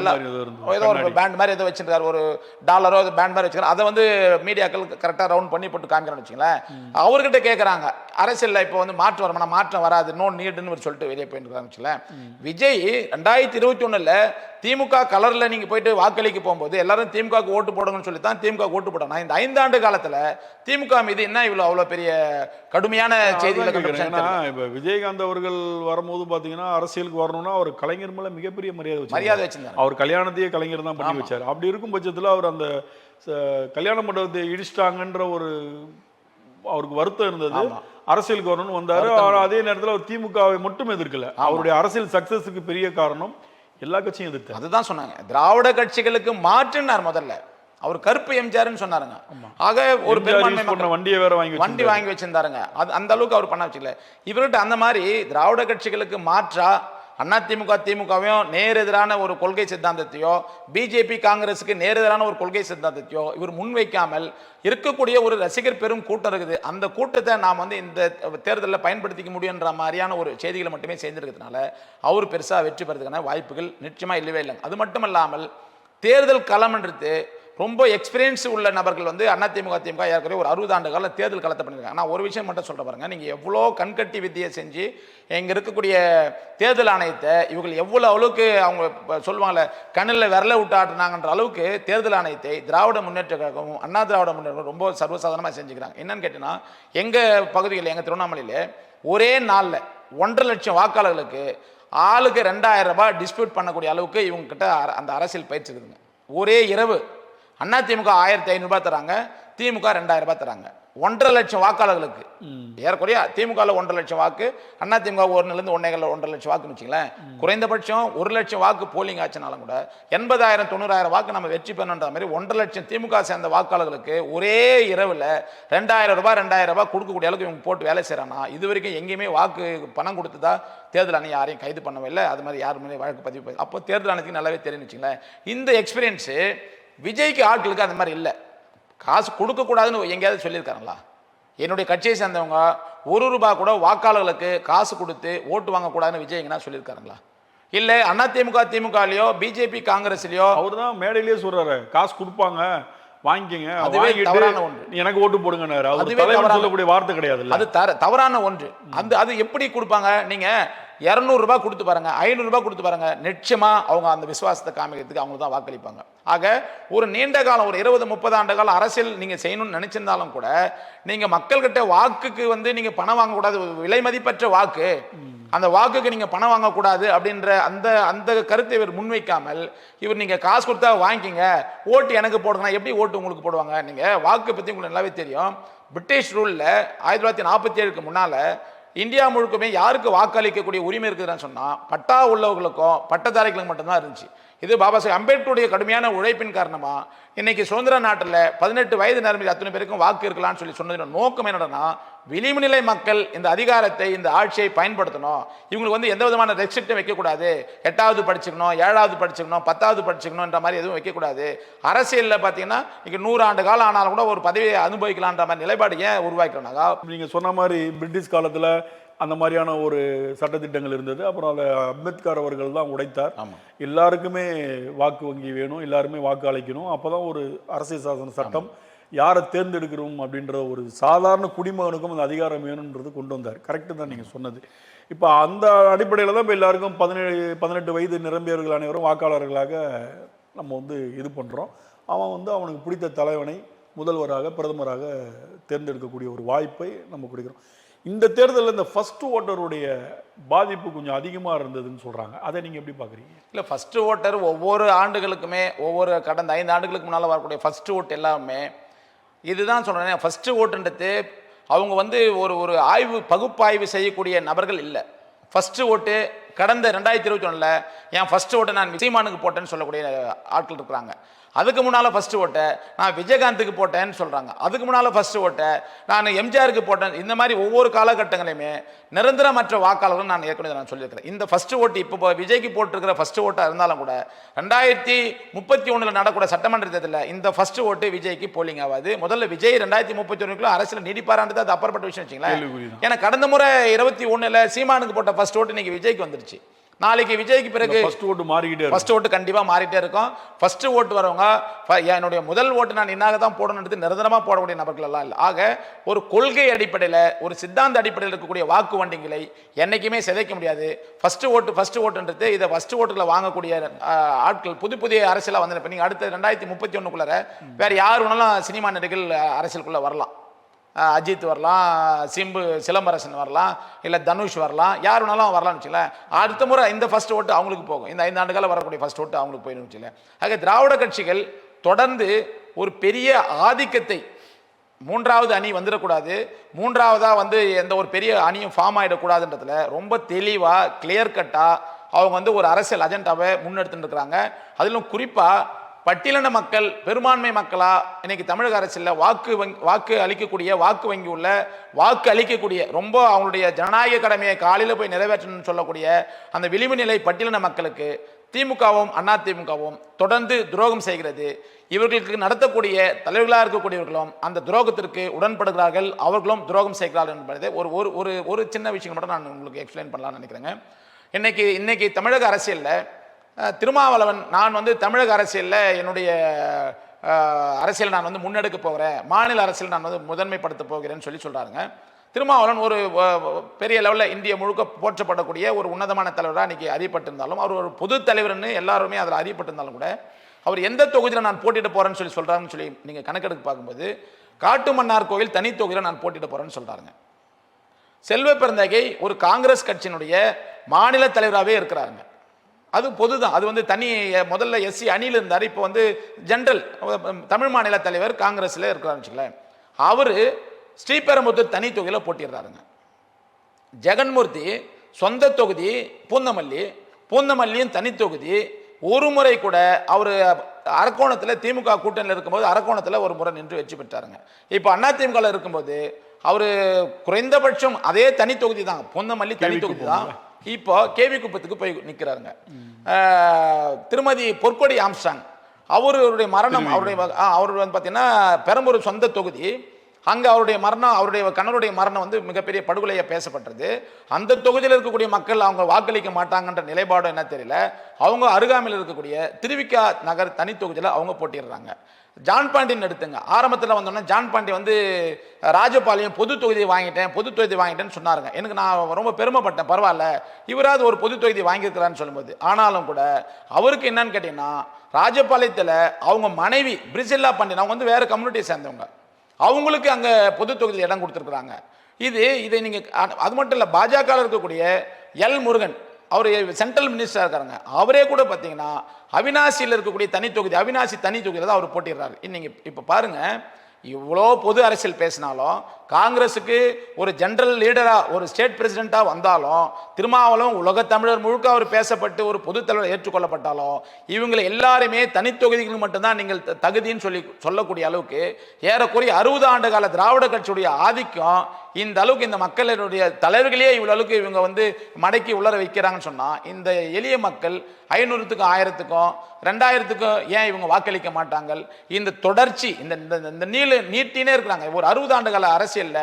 ஏதோ ஒரு பேண்ட் மாதிரி ஏதோ வச்சிருக்காரு, ஒரு டாலரோ பேண்ட் மாதிரி வச்சிருக்காரு. அதை வந்து மீடியாக்கள் கரெக்டாக ரவுண்ட் பண்ணி போட்டு காமிக்கணும்னு வச்சுங்களேன். அவர்கிட்ட கேட்குறாங்க, அரசியலில் இப்போ வந்து மாற்றம் வரமானா, மாற்றம் வராது, நோ நீடுன்னு சொல்லிட்டு வெளியே போயிருக்காங்க வச்சுங்களேன். விஜய் 2021 திமுக கலரில் நீங்கள் போயிட்டு வாக்களிக்க போகும்போது எல்லாரும் திமுகவுக்கு ஓட்டு போடுங்கன்னு சொல்லி தான் திமுக ஓட்டு போடணும். இந்த 5 ஆண்டு காலத்தில் திமுக மீது என்ன இவ்வளோ அவ்வளோ பெரிய கடுமையான செய்திகளை இப்ப விஜயகாந்த் அவர்கள் வரும்போது பாத்தீங்கன்னா அரசியலுக்கு வரணும்னா அவர் கலைஞர் மேல மிகப்பெரிய மரியாதை வச்சிருந்தார். அவர் கல்யாணத்தையே கலைஞர் தான் பண்ணி வச்சார். அப்படி இருக்கும் பட்சத்துல அவர் அந்த கல்யாண மண்டபத்தை இடிச்சிட்டாங்கன்ற ஒரு அவருக்கு வருத்தம் இருந்தது. அரசியலுக்கு வரணும்னு வந்தாரு. அதே நேரத்தில் அவர் திமுகவை மட்டும் எதிர்க்கல, அவருடைய அரசியல் சக்சஸுக்கு பெரிய காரணம் எல்லா கட்சியும் எதிர்த்து. அதுதான் சொன்னாங்க, திராவிட கட்சிகளுக்கு மாற்றுனார். முதல்ல அவர் கருப்பு எம்ஜிஆர்னு சொன்னாருங்க. ஆக ஒரு பெரும்பான்மை வண்டியை வேற வாங்கி வச்சிருந்தாருங்க. அது அந்த அளவுக்கு அவர் பண்ண வச்சுக்கல. இவர்கிட்ட அந்த மாதிரி திராவிட கட்சிகளுக்கு மாற்றா அதிமுக திமுகவையும் நேரெதிரான ஒரு கொள்கை சித்தாந்தத்தையோ பிஜேபி காங்கிரஸுக்கு நேரெதிரான ஒரு கொள்கை சித்தாந்தத்தையோ இவர் முன்வைக்காமல் இருக்கக்கூடிய ஒரு ரசிகர் பெரும் கூட்டம் இருக்குது. அந்த கூட்டத்தை நாம் வந்து இந்த தேர்தலில் பயன்படுத்திக்க முடியுன்ற மாதிரியான ஒரு செய்திகளை மட்டுமே செய்திருக்கிறதுனால அவர் பெருசாக வெற்றி பெறதுக்கான வாய்ப்புகள் நிச்சயமாக இல்லவே இல்லைங்க. அது மட்டும் இல்லாமல் தேர்தல் களம்ன்றது ரொம்ப எக்ஸ்பீரியன்ஸ் உள்ள நபர்கள் வந்து அதிமுக திமுக ஏற்கனவே ஒரு 60 ஆண்டு கால தேர்தல் களத்தை பண்ணியிருக்காங்க. நான் ஒரு விஷயம் மட்டும் சொல்ல பாருங்க, நீங்கள் எவ்வளோ கண்கட்டி வித்தியை செஞ்சு இங்கே இருக்கக்கூடிய தேர்தல் ஆணையத்தை இவங்க எவ்வளோ அளவுக்கு அவங்க சொல்லுவாங்கல்ல கண்ணில் விரல விட்டு ஆட்டுனாங்கன்ற அளவுக்கு தேர்தல் ஆணையத்தை திராவிட முன்னேற்ற கழகமும் அண்ணா திராவிட முன்னேற்றம் ரொம்ப சர்வசாதாரணமாக செஞ்சுக்கிறாங்க. என்னன்னு கேட்டீங்கன்னா, எங்கள் பகுதியில் எங்கள் திருவண்ணாமலையில் ஒரே நாளில் 1.5 லட்சம் வாக்காளர்களுக்கு ஆளுக்கு 2000 ரூபாய் டிஸ்பியூட் பண்ணக்கூடிய அளவுக்கு இவங்க கிட்ட அந்த அரசியல் பயிற்சி இருக்குதுங்க. ஒரே இரவு அதிமுக 1500 ரூபாய் தராங்க, திமுக 2000 ரூபாய் தராங்க. 1.5 லட்சம் வாக்காளர்களுக்கு ஏறக்குறைய திமுக 1.5 லட்சம் வாக்கு, அதிமுக 1 1.5 லட்சம் வாக்குன்னு வச்சுங்களேன். குறைந்தபட்சம் 1 லட்சம் வாக்கு போலிங் ஆச்சுனாலும் கூட 80,000 90,000 வாக்கு நம்ம வெற்றி பெறணுன்ற மாதிரி 1.5 லட்சம் திமுக சேர்ந்த வாக்காளர்களுக்கு ஒரே இரவில் 2000 ரூபாய் கொடுக்கக்கூடிய அளவுக்கு இவங்க போட்டு வேலை செய்யறானா, இது வரைக்கும் எங்கேயுமே வாக்கு பணம் கொடுத்துதா தேர்தல் ஆணையம் யாரையும் கைது பண்ணவே இல்லை. அது மாதிரி யாருமே வழக்கு பதிவு அப்போ தேர்தல் ஆணையத்துக்கு நல்லாவே தெரியும் வச்சுங்களேன். இந்த எக்ஸ்பீரியன்ஸு விஜய்க்கு ஆட்களுக்கு அந்த மாதிரி இல்லை. காசு கொடுக்கக்கூடாதுன்னு எங்கேயாவது சொல்லியிருக்காங்களா? என்னுடைய கட்சியை சேர்ந்தவங்க 1 ரூபாய் கூட வாக்காளர்களுக்கு காசு கொடுத்து ஓட்டு வாங்கக்கூடாதுன்னு விஜய் எங்கன்னா சொல்லியிருக்காருங்களா? இல்லை அதிமுக திமுகலையோ பிஜேபி காங்கிரஸ்லையோ அவர் தான் மேடையிலேயே சொல்றாரு காசு கொடுப்பாங்க வாங்கிக்கங்க, அதுவே தவறான ஒன்று. எனக்கு ஓட்டு போடுங்கன்னாரு. அதுவே சொல்லக்கூடிய வார்த்தை கிடையாது. அது தவறான ஒன்று. அது எப்படி கொடுப்பாங்க? நீங்க 200 ரூபாய் கொடுத்து பாருங்க, 500 ரூபாய் கொடுத்து பாருங்க, நிச்சயமா அவங்க அந்த விசுவாசத்தை காமிக்கிறதுக்கு அவங்க தான் வாக்களிப்பாங்க. ஆக ஒரு நீண்ட காலம் ஒரு 20-30 ஆண்டு கால அரசியல் நீங்க செய்யணும்னு நினைச்சிருந்தாலும் கூட நீங்க மக்கள்கிட்ட வாக்குக்கு வந்து நீங்க பணம் வாங்கக்கூடாது, விலை மதிப்பற்ற வாக்கு, அந்த வாக்குக்கு நீங்க பணம் வாங்கக்கூடாது அப்படின்ற அந்த கருத்தை இவர் முன்வைக்காமல் இவர் நீங்க காசு கொடுத்தா வாங்கிக்கிங்க, ஓட்டு எனக்கு போடுங்க. எப்படி ஓட்டு உங்களுக்கு போடுவாங்க? நீங்க வாக்கு பத்தி உங்களுக்கு நல்லாவே தெரியும். பிரிட்டிஷ் ரூல்ல 1947க்கு முன்னால இந்தியா முழுக்கமே யாருக்கு வாக்களிக்கக்கூடிய உரிமை இருக்குதுன்னு சொன்னா பட்டா உள்ளவர்களுக்கும் பட்டதாரிகளுக்கு மட்டும்தான் இருந்துச்சு. இது பாபா சாஹேப் அம்பேத்கருடைய கடுமையான உழைப்பின் காரணமா இன்னைக்கு சுதந்திர நாட்டில் 18 வயது நிரம்பிய அத்தனை பேருக்கும் வாக்கு இருக்கலாம்னு சொல்லி சொன்னதோட நோக்கம் என்னன்னா, விளிம்புநிலை மக்கள் இந்த அதிகாரத்தை இந்த ஆட்சியை பயன்படுத்தணும், இவங்களுக்கு வந்து எந்த விதமான ரெஸ்ட்ரிக்டும் வைக்கக்கூடாது, 8வது படிச்சுக்கணும் 7வது படிச்சுக்கணும் 10வது படிச்சுக்கணும்ன்ற மாதிரி எதுவும் வைக்கக்கூடாது. அரசியலில் பார்த்தீங்கன்னா இங்கே 100 ஆண்டு காலம் ஆனாலும் கூட ஒரு பதவியை அனுபவிக்கலான்ற மாதிரி நிலைப்பாடு ஏன் உருவாக்கணும்னா, நீங்க சொன்ன மாதிரி பிரிட்டிஷ் காலத்தில் அந்த மாதிரியான ஒரு சட்டத்திட்டங்கள் இருந்தது. அப்புறம் அதை அம்பேத்கர் அவர்கள் தான் உடைத்தார். எல்லாருக்குமே வாக்கு வங்கி வேணும், எல்லாருமே வாக்கு அளிக்கணும், அப்போதான் ஒரு அரசியல் சாசன சட்டம் யாரை தேர்ந்தெடுக்கிறோம் அப்படின்ற ஒரு சாதாரண குடிமகனுக்கும் அந்த அதிகாரம் வேணுன்றது கொண்டு வந்தார். கரெக்டு தான் நீங்கள் சொன்னது. இப்போ அந்த அடிப்படையில் தான் இப்போ எல்லாருக்கும் 18 வயது நிரம்பியவர்கள் அனைவரும் வாக்காளர்களாக நம்ம வந்து இது பண்ணுறோம். அவன் வந்து அவனுக்கு பிடித்த தலைவனை முதல்வராக பிரதமராக தேர்ந்தெடுக்கக்கூடிய ஒரு வாய்ப்பை நம்ம கொடுக்குறோம். இந்த தேர்தலில் இந்த ஃபர்ஸ்ட் ஓட்டருடைய பாதிப்பு கொஞ்சம் அதிகமாக இருந்ததுன்னு சொல்கிறாங்க. அதை நீங்கள் எப்படி பார்க்குறீங்க? இல்லை, ஃபர்ஸ்ட் ஓட்டர் ஒவ்வொரு ஆண்டுகளுக்குமே கடந்த 5 ஆண்டுகளுக்கு முன்னால் வரக்கூடிய ஃபர்ஸ்ட் ஓட் எல்லாமே இதுதான் சொல்கிறேன். ஃபர்ஸ்ட் ஓட்டுன்றது அவங்க வந்து ஒரு பகுப்பாய்வு செய்யக்கூடிய நபர்கள் இல்லை. ஃபர்ஸ்ட் ஓட்டு கடந்த 2021 என் ஃபர்ஸ்ட் ஓட்டை நான் சீமானுக்கு போட்டேன்னு சொல்லக்கூடிய ஆட்கள் இருக்கிறாங்க. அதுக்கு முன்னால் ஃபர்ஸ்ட் ஓட்டை நான் விஜயகாந்துக்கு போட்டேன்னு சொல்கிறாங்க. அதுக்கு முன்னால் ஃபர்ஸ்ட் ஓட்டை நான் எம்ஜிஆருக்கு போட்டேன். இந்த மாதிரி ஒவ்வொரு காலகட்டங்களையுமே நிரந்தரமற்ற வாக்காளர்கள் நான் ஏற்கனவே சொல்லியிருக்கிறேன். இந்த ஃபர்ஸ்ட் ஓட்டு இப்போ விஜய்க்கு போட்டிருக்கிற ஃபர்ஸ்ட் ஓட்டாக இருந்தாலும் கூட 2031 நடக்கூடிய சட்டமன்ற தேர்தலில் இந்த ஃபர்ஸ்ட் ஓட்டு விஜய்க்கு போலிங் ஆகாது. முதல்ல விஜய் 2031 அரசியல் நீடிப்பாரான்றது அது அப்புறப்பட்ட விஷயம் வச்சுங்களேன். ஏன்னா கடந்த முறை 21 சீமானுக்கு போட்ட ஃபர்ஸ்ட் ஓட்டு இன்னைக்கு விஜய்க்கு வந்துருச்சு. நாளைக்கு விஜய்க்கு பிறகு ஃபர்ஸ்ட் ஓட்டு மாறிக்கிட்டே, ஃபர்ஸ்ட் ஓட்டு கண்டிப்பா மாறிட்டே இருக்கும். ஃபர்ஸ்ட் ஓட்டு வரவங்க என்னுடைய முதல் ஓட்டு நான் இன்னாக தான் போடணுன்றது நிரந்தரமா போடக்கூடிய நபர்கள் எல்லாம் இல்லை. ஆக ஒரு கொள்கை அடிப்படையில் ஒரு சித்தாந்த அடிப்படையில் இருக்கக்கூடிய வாக்கு வண்டிகளை என்னைக்குமே சிதைக்க முடியாது. ஃபர்ஸ்ட் ஓட்டுன்றது இதை ஃபர்ஸ்ட் ஓட்டுல வாங்கக்கூடிய ஆட்கள் புதிய அரசியலாக வந்து நீங்க அடுத்த 2031 வேற யார் வேணாலும் சினிமா நடிகர்கள் அரசியலுக்குள்ள வரலாம். அஜித் வரலாம், சிலம்பரசன் வரலாம், இல்லை தனுஷ் வரலாம், யார் வேணாலும் வரலாம்னு வச்சுங்களேன். அடுத்த முறை இந்த ஃபர்ஸ்ட் ஓட்டு அவங்களுக்கு போகும். இந்த 5 ஆண்டு காலம் வரக்கூடிய ஃபர்ஸ்ட் ஓட்டு அவங்களுக்கு போயிடும் வச்சுங்களேன். ஆக திராவிட கட்சிகள் தொடர்ந்து ஒரு பெரிய ஆதிக்கத்தை, 3வது அணி வந்துடக்கூடாது, 3வதா வந்து எந்த ஒரு பெரிய அணியும் ஃபார்ம் ஆகிடக்கூடாதுன்றதுல ரொம்ப தெளிவாக கிளியர் கட்டாக அவங்க வந்து ஒரு அரசியல் அஜெண்டாவை முன்னெடுத்துட்டு இருக்கிறாங்க. அதிலும் குறிப்பாக பட்டியலின மக்கள் பெரும்பான்மை மக்களா இன்னைக்கு தமிழக அரசியலில் வாக்கு அளிக்கக்கூடிய ரொம்ப அவங்களுடைய ஜனநாயக கடமையை காலையில் போய் நிறைவேற்றணும்னு சொல்லக்கூடிய அந்த விளிம்பு நிலை பட்டியலின மக்களுக்கு திமுகவும் அதிமுகவும் தொடர்ந்து துரோகம் செய்கிறது. இவர்களுக்கு நடத்தக்கூடிய தலைவர்களாக இருக்கக்கூடியவர்களும் அந்த துரோகத்திற்கு உடன்படுகிறார்கள், அவர்களும் துரோகம் செய்கிறார்கள் என்பதை ஒரு சின்ன விஷயம் மட்டும் நான் உங்களுக்கு எக்ஸ்பிளைன் பண்ணலாம்னு நினைக்கிறேங்க. இன்னைக்கு தமிழக அரசியலில் திருமாவளவன், நான் வந்து தமிழக அரசியலில் என்னுடைய அரசியல் நான் வந்து முன்னெடுக்க போகிறேன், மாநில அரசியல் நான் வந்து முதன்மைப்படுத்த போகிறேன்னு சொல்றாருங்க. திருமாவளவன் ஒரு பெரிய லெவலில் இந்திய முழுக்க போற்றப்படக்கூடிய ஒரு உன்னதமான தலைவராக இன்னைக்கு அறியப்பட்டிருந்தாலும், அவர் ஒரு பொது தலைவர்னு எல்லாருமே அதில் அறியப்பட்டிருந்தாலும் கூட, அவர் எந்த தொகுதியில் நான் போட்டிட்டு போறேன்னு சொல்றாருன்னு சொல்லி நீங்க கணக்கெடுத்து பார்க்கும்போது, காட்டுமன்னார் கோவில் தனி தொகுதியில் நான் போட்டிட்டு போறேன்னு சொல்றாருங்க. செல்வ பெருந்தகை ஒரு காங்கிரஸ் கட்சியினுடைய மாநில தலைவராகவே இருக்கிறாருங்க. அது பொதுதான். அது வந்து தனி, முதல்ல எஸ்சி அணியில் இருந்தார், இப்போ வந்து ஜெனரல் தமிழ் மாநில தலைவர் காங்கிரஸ்ல இருக்கிறாருன்னு வச்சுக்கலேன். அவரு ஸ்ரீபெரும்புத்தூர் தனி தொகுதியில் போட்டிடுறாருங்க. ஜெகன்மூர்த்தி சொந்த தொகுதி பூந்தமல்லியும் தனி தொகுதி. ஒரு முறை கூட அவர் அரக்கோணத்தில் திமுக கூட்டணியில் இருக்கும்போது அரக்கோணத்தில் ஒரு முறை நின்று வெற்றி பெற்றாருங்க. இப்போ அதிமுக இருக்கும்போது அவர் குறைந்தபட்சம் அதே தனி தொகுதி தான், பூந்தமல்லி தனி தொகுதி தான். இப்போ கேவி குப்பத்துக்கு போய் நிற்கிறாருங்க. திருமதி பொற்கொடி ஆம்ஸ்டாங் அவருடைய மரணம், அவருடைய வந்து பார்த்தீங்கன்னா பெரம்பூர் சொந்த தொகுதி. அங்கே அவருடைய மரணம், அவருடைய கணவருடைய மரணம் வந்து மிகப்பெரிய படுகொலையாக பேசப்பட்டது. அந்த தொகுதியில் இருக்கக்கூடிய மக்கள் அவங்க வாக்களிக்க மாட்டாங்கன்ற நிலைப்பாடும் என்ன தெரியல. அவங்க அருகாமையில் இருக்கக்கூடிய திருவிக்கா நகர் தனி தொகுதியில் அவங்க போட்டிடுறாங்க. ஜான் பாண்டியன் எடுத்துங்க. ஆரம்பத்தில் வந்தோன்னா ஜான் பாண்டி வந்து ராஜபாளையம் பொது தொகுதியை வாங்கிட்டேன்னு சொன்னாருங்க. எனக்கு நான் ரொம்ப பெருமைப்பட்டேன், பரவாயில்ல இவராது ஒரு பொது தொகுதி வாங்கியிருக்கிறான்னு சொல்லும்போது. ஆனாலும் கூட அவருக்கு என்னன்னு கேட்டீங்கன்னா, ராஜபாளையத்தில் அவங்க மனைவி பிரிசில்லா பாண்டியன், அவங்க வந்து வேற கம்யூனிட்டியை சேர்ந்தவங்க, அவங்களுக்கு அங்கே பொது தொகுதியில் இடம் கொடுத்துருக்குறாங்க. இதை நீங்கள் அது மட்டும் இல்லை, பாஜக இருக்கக்கூடிய எல் முருகன் அவர் சென்ட்ரல் மினிஸ்டராக இருக்காருங்க. அவரே கூட பார்த்தீங்கன்னா அவினாசியில் இருக்கக்கூடிய அவினாசி தனி தொகுதியில் தான் அவர் போட்டிடுறாரு. நீங்கள் இப்போ பாருங்க, இவ்வளோ பொது அரசியல் பேசினாலும், காங்கிரஸுக்கு ஒரு ஜெனரல் லீடராக ஒரு ஸ்டேட் பிரசிடெண்ட்டாக வந்தாலும், திருமாவளவன் உலக தமிழர் முழுக்க அவர் பேசப்பட்டு ஒரு பொது தலைவர் ஏற்றுக்கொள்ளப்பட்டாலும், இவங்களை எல்லாருமே தனித்தொகுதிகள் மட்டும்தான் நீங்கள் தகுதின்னு சொல்லக்கூடிய அளவுக்கு ஏறக்குறைய 60 ஆண்டு கால திராவிட கட்சியுடைய ஆதிக்கம் இந்த அளவுக்கு இந்த மக்களுடைய தலைவர்களே இவ்வளோ அளவுக்கு இவங்க வந்து மடக்கி உள்ளர வைக்கிறாங்கன்னு சொன்னால், இந்த எளிய மக்கள் 500க்கும் 1000க்கும் 2000க்கும் ஏன் இவங்க வாக்களிக்க மாட்டாங்க? இந்த தொடர்ச்சி இந்த நீட்டினே இருக்கிறாங்க. ஒரு 60 ஆண்டு கால அரசியலில்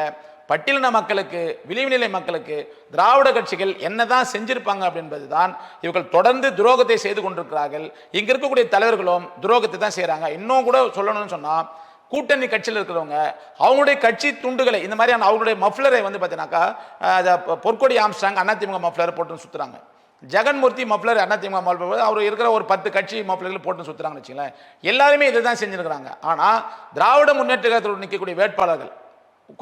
பட்டியலின மக்களுக்கு, விளிவுநிலை மக்களுக்கு திராவிட கட்சிகள் என்னதான் செஞ்சிருப்பாங்க அப்படின்றது தான். இவர்கள் தொடர்ந்து துரோகத்தை செய்து கொண்டிருக்கிறார்கள். இங்க இருக்கக்கூடிய தலைவர்களும் துரோகத்தை தான் செய்யறாங்க. இன்னும் கூட சொல்லணும்னு சொன்னா, கூட்டணி கட்சியில் இருக்கிறவங்க அவங்களுடைய கட்சி துண்டுகளை, இந்த மாதிரியான அவங்களுடைய மஃப்ளரை வந்து பார்த்தீங்கன்னாக்கா, பொற்கொடி ஆம்ஸ்டாங் அதிமுக மஃப்ளரை போட்டு சுத்துறாங்க. ஜெகன்மூர்த்தி மஃப்ளர் அதிமுக மஃப்ளர், அவர் இருக்கிற ஒரு 10 கட்சி மஃப்ளர்கள் போட்டு சுத்துறாங்கன்னு வச்சுங்களேன். எல்லாருமே இதை தான் செஞ்சிருக்கிறாங்க. ஆனால் திராவிட முன்னேற்ற கழகத்தில் நிற்கக்கூடிய வேட்பாளர்கள்,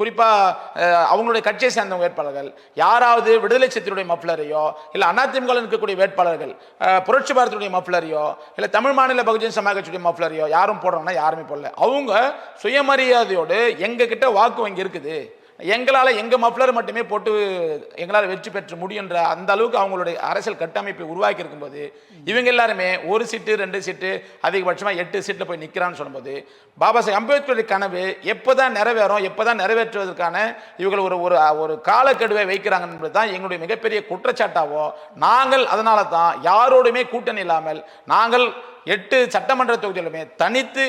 குறிப்பாக அவங்களுடைய கட்சியை சேர்ந்த வேட்பாளர்கள், யாராவது விடுதலை சிறுத்தைகளுடைய மஃப்ளரையோ இல்லை அதிமுக இருக்கக்கூடிய வேட்பாளர்கள் புரட்சி பாரதியுடைய மஃப்ளரையோ இல்லை தமிழ் மாநில பகுஜன் சமாஜ் கட்சியுடைய மஃப்ளரையோ யாரும் போடுறாங்கன்னா யாருமே போடல. அவங்க சுயமரியாதையோடு எங்ககிட்ட வாக்கு வங்கி இருக்குது, எங்களால் எங்கள் மஃப்ளர் மட்டுமே போட்டு எங்களால் வெற்றி பெற்று முடியுன்ற அந்த அளவுக்கு அவங்களுடைய அரசியல் கட்டமைப்பை உருவாக்கி இருக்கும்போது, இவங்க எல்லாருமே 1 சீட்டு 2 சீட்டு அதிகபட்சமாக 8 சீட்டில் போய் நிற்கிறான்னு சொல்லும்போது, பாபா சாஹேப் அம்பேத்கருடைய கனவு எப்போதான் நிறைவேறும், எப்போதான் நிறைவேற்றுவதற்கான இவர்கள் ஒரு காலக்கெடுவை வைக்கிறாங்க என்பது தான் எங்களுடைய மிகப்பெரிய குற்றச்சாட்டாவோ. நாங்கள் அதனால தான் யாரோடுமே கூட்டணி இல்லாமல் நாங்கள் 8 சட்டமன்ற தொகுதிகளுமே தனித்து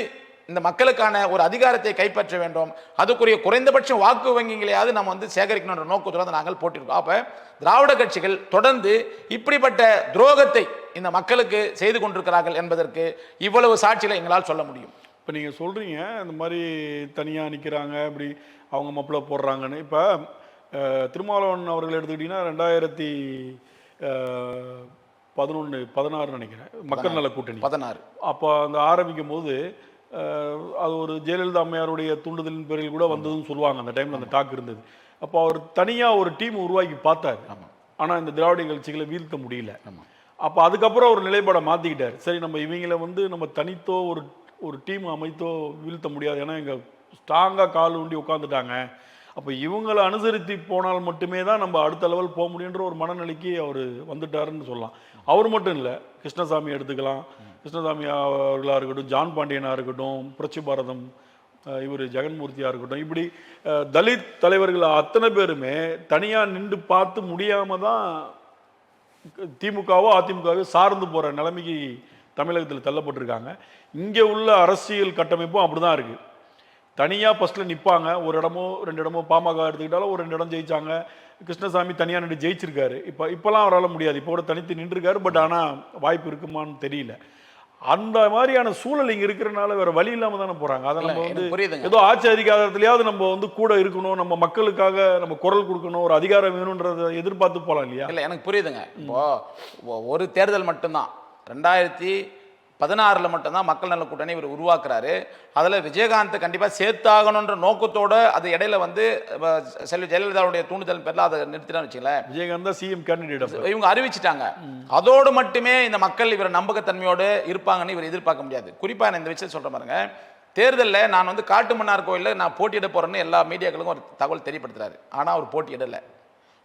இந்த மக்களுக்கான ஒரு அதிகாரத்தை கைப்பற்ற வேண்டும், அதுக்குரிய குறைந்தபட்சம் வாக்கு வங்கிகளையாவது நம்ம வந்து சேகரிக்கணுன்ற நோக்கத்தோடு நாங்கள் போட்டிருக்கோம். அப்போ திராவிட கட்சிகள் தொடர்ந்து இப்படிப்பட்ட துரோகத்தை இந்த மக்களுக்கு செய்து கொண்டிருக்கிறார்கள் என்பதற்கு இவ்வளவு சாட்சிகளை எங்களால் சொல்ல முடியும். இப்போ நீங்கள் சொல்கிறீங்க இந்த மாதிரி தனியாக நிற்கிறாங்க, இப்படி அவங்க மப்பிள போடுறாங்கன்னு. இப்போ திருமாவளவன் அவர்கள் எடுத்துக்கிட்டிங்கன்னா 2016 நினைக்கிறேன் மக்கள் நல கூட்டணி 16 அப்போ அந்த ஆரம்பிக்கும் போது அது ஒரு ஜெயலலிதா அம்மையாருடைய தூண்டுதலின் பேரில் கூட வந்ததுன்னு சொல்லுவாங்க. அந்த டைமில் அந்த டாக் இருந்தது. அப்போ அவர் தனியாக ஒரு டீம் உருவாக்கி பார்த்தார். ஆனால் இந்த திராவிட கட்சிகளை வீழ்த்த முடியல. அப்போ அதுக்கப்புறம் ஒரு நிலைப்பாடை மாற்றிக்கிட்டார். சரி, நம்ம இவங்களை வந்து நம்ம தனித்தோ ஒரு டீம் அமைத்தோ வீழ்த்த முடியாது, ஏன்னா இங்கே ஸ்ட்ராங்காக கால் ஊண்டி உட்காந்துட்டாங்க. அப்போ இவங்களை அனுசரித்து போனால் மட்டுமே தான் நம்ம அடுத்த லெவல் போக முடியுன்ற ஒரு மனநிலைக்கு அவர் வந்துட்டாருன்னு சொல்லலாம். அவர் மட்டும் இல்லை, கிருஷ்ணசாமி எடுத்துக்கலாம். கிருஷ்ணசாமி அவர்களாக இருக்கட்டும், ஜான் பாண்டியனாக இருக்கட்டும், புரட்சி பாரதம் இவர் ஜெகன்மூர்த்தியாக இருக்கட்டும், இப்படி தலித் தலைவர்கள் அத்தனை பேருமே தனியாக நின்று பார்த்து முடியாமல் தான் திமுகவோ அதிமுகவோ சார்ந்து போகிற நிலைமைக்கு தமிழகத்தில் தள்ளப்பட்டிருக்காங்க. இங்கே உள்ள அரசியல் கட்டமைப்பும் அப்படி தான் இருக்குது. தனியாக ஃபஸ்ட்டில் நிற்பாங்க, ஒரு இடமோ 2 இடமோ, பாமக எடுத்துக்கிட்டாலும் ஒரு 2 இடம் ஜெயிச்சாங்க. கிருஷ்ணசாமி தனியாக நின்று ஜெயிச்சிருக்காரு. இப்போலாம் அவரால் முடியாது, இப்போ கூட தனித்து நின்றுருக்காரு. பட் ஆனால் வாய்ப்பு இருக்குமான்னு தெரியல. அந்த மாதிரியான சூழல் இங்க இருக்கிறனால வேற வழி இல்லாம தானே போறாங்க. அதை நம்ம வந்து புரியுதுங்க. ஏதோ ஆட்சி அதிகாரத்திலேயாவது நம்ம வந்து கூட இருக்கணும், நம்ம மக்களுக்காக நம்ம குரல் கொடுக்கணும், ஒரு அதிகாரம் வேணும்ன்றத எதிர்பார்த்து போலாம் இல்லையா? இல்லை, எனக்கு புரியுதுங்க. இப்போ ஒரு தேர்தல் மட்டும்தான் 2016 மட்டும்தான் மக்கள் நல கூட்டணி இவர் உருவாக்குறாரு. அதில் விஜயகாந்த் கண்டிப்பாக சேர்த்தாகணுன்ற நோக்கத்தோட அது இடையில வந்து செல்வி ஜெயலலிதாவுடைய தூண்டுதல் பேரில் அதை நிறுத்தினான்னு வச்சுங்களேன். விஜயகாந்த் தான் சிஎம் கேண்டிடேட் இவங்க அறிவிச்சிட்டாங்க. அதோடு மட்டுமே இந்த மக்கள் இவர் நம்பகத்தன்மையோடு இருப்பாங்கன்னு இவர் எதிர்பார்க்க முடியாது. குறிப்பாக நான் இந்த விஷயம் சொல்கிறேன் பாருங்க, தேர்தலில் நான் வந்து காட்டுமன்னார் கோயிலில் நான் போட்டியிட போகிறேன்னு எல்லா மீடியாக்களுக்கும் ஒரு தகவல் தெரியப்படுத்துறாரு. ஆனால் அவர் போட்டியிடலை.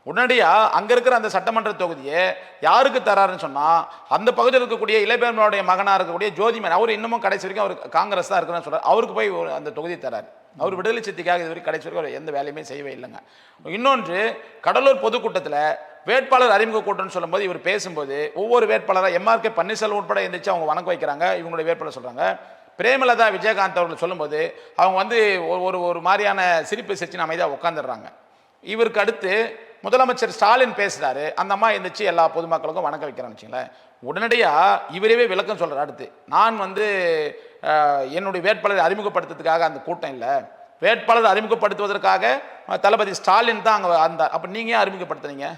உடனடியாக அங்கே இருக்கிற அந்த சட்டமன்ற தொகுதியை யாருக்கு தராருன்னு சொன்னால், அந்த பகுதியில் இருக்கக்கூடிய இளையபெருமானுடைய மகனாக இருக்கக்கூடிய ஜோதிமன், அவர் இன்னமும் கடைசி வரைக்கும் அவர் காங்கிரஸ் தான் இருக்கிறான்னு சொல்கிறார். அவருக்கு போய் அந்த தொகுதியை தராரு. அவர் விடுதலை சித்திக்காக இது வரைக்கும் கடைசி வரைக்கும் அவர் எந்த வேலையுமே செய்யவே இல்லைங்க. இன்னொன்று, கடலூர் பொதுக்கூட்டத்தில் வேட்பாளர் அறிமுக கூட்டம்னு சொல்லும்போது இவர் பேசும்போது ஒவ்வொரு வேட்பாளராக எம்ஆர்கே பன்னீர்செல்வம் உட்பட எந்திரிச்சு அவங்க வணக்கம் வைக்கிறாங்க. இவங்களுடைய வேட்பாளர் சொல்கிறாங்க. பிரேமலதா விஜயகாந்த் அவர்கள் சொல்லும்போது அவங்க வந்து ஒரு மாதிரியான சிரிப்பு சிரிச்சு அமைதியாக உட்காந்துடுறாங்க. இவருக்கு அடுத்து முதலமைச்சர் ஸ்டாலின் பேசுறாரு. அந்த அம்மா எந்திரிச்சு எல்லா பொதுமக்களுக்கும் வணக்கம் வைக்கிறான்னு வச்சுங்களேன். உடனடியாக இவரே விளக்கம் சொல்கிறார். அடுத்து, நான் வந்து என்னுடைய வேட்பாளரை அறிமுகப்படுத்துறதுக்காக அந்த கூட்டம் இல்லை, வேட்பாளர் அறிமுகப்படுத்துவதற்காக தளபதி ஸ்டாலின் தான் அங்கே வந்தார். அப்போ நீங்கள் ஏன் அறிமுகப்படுத்துனீங்க?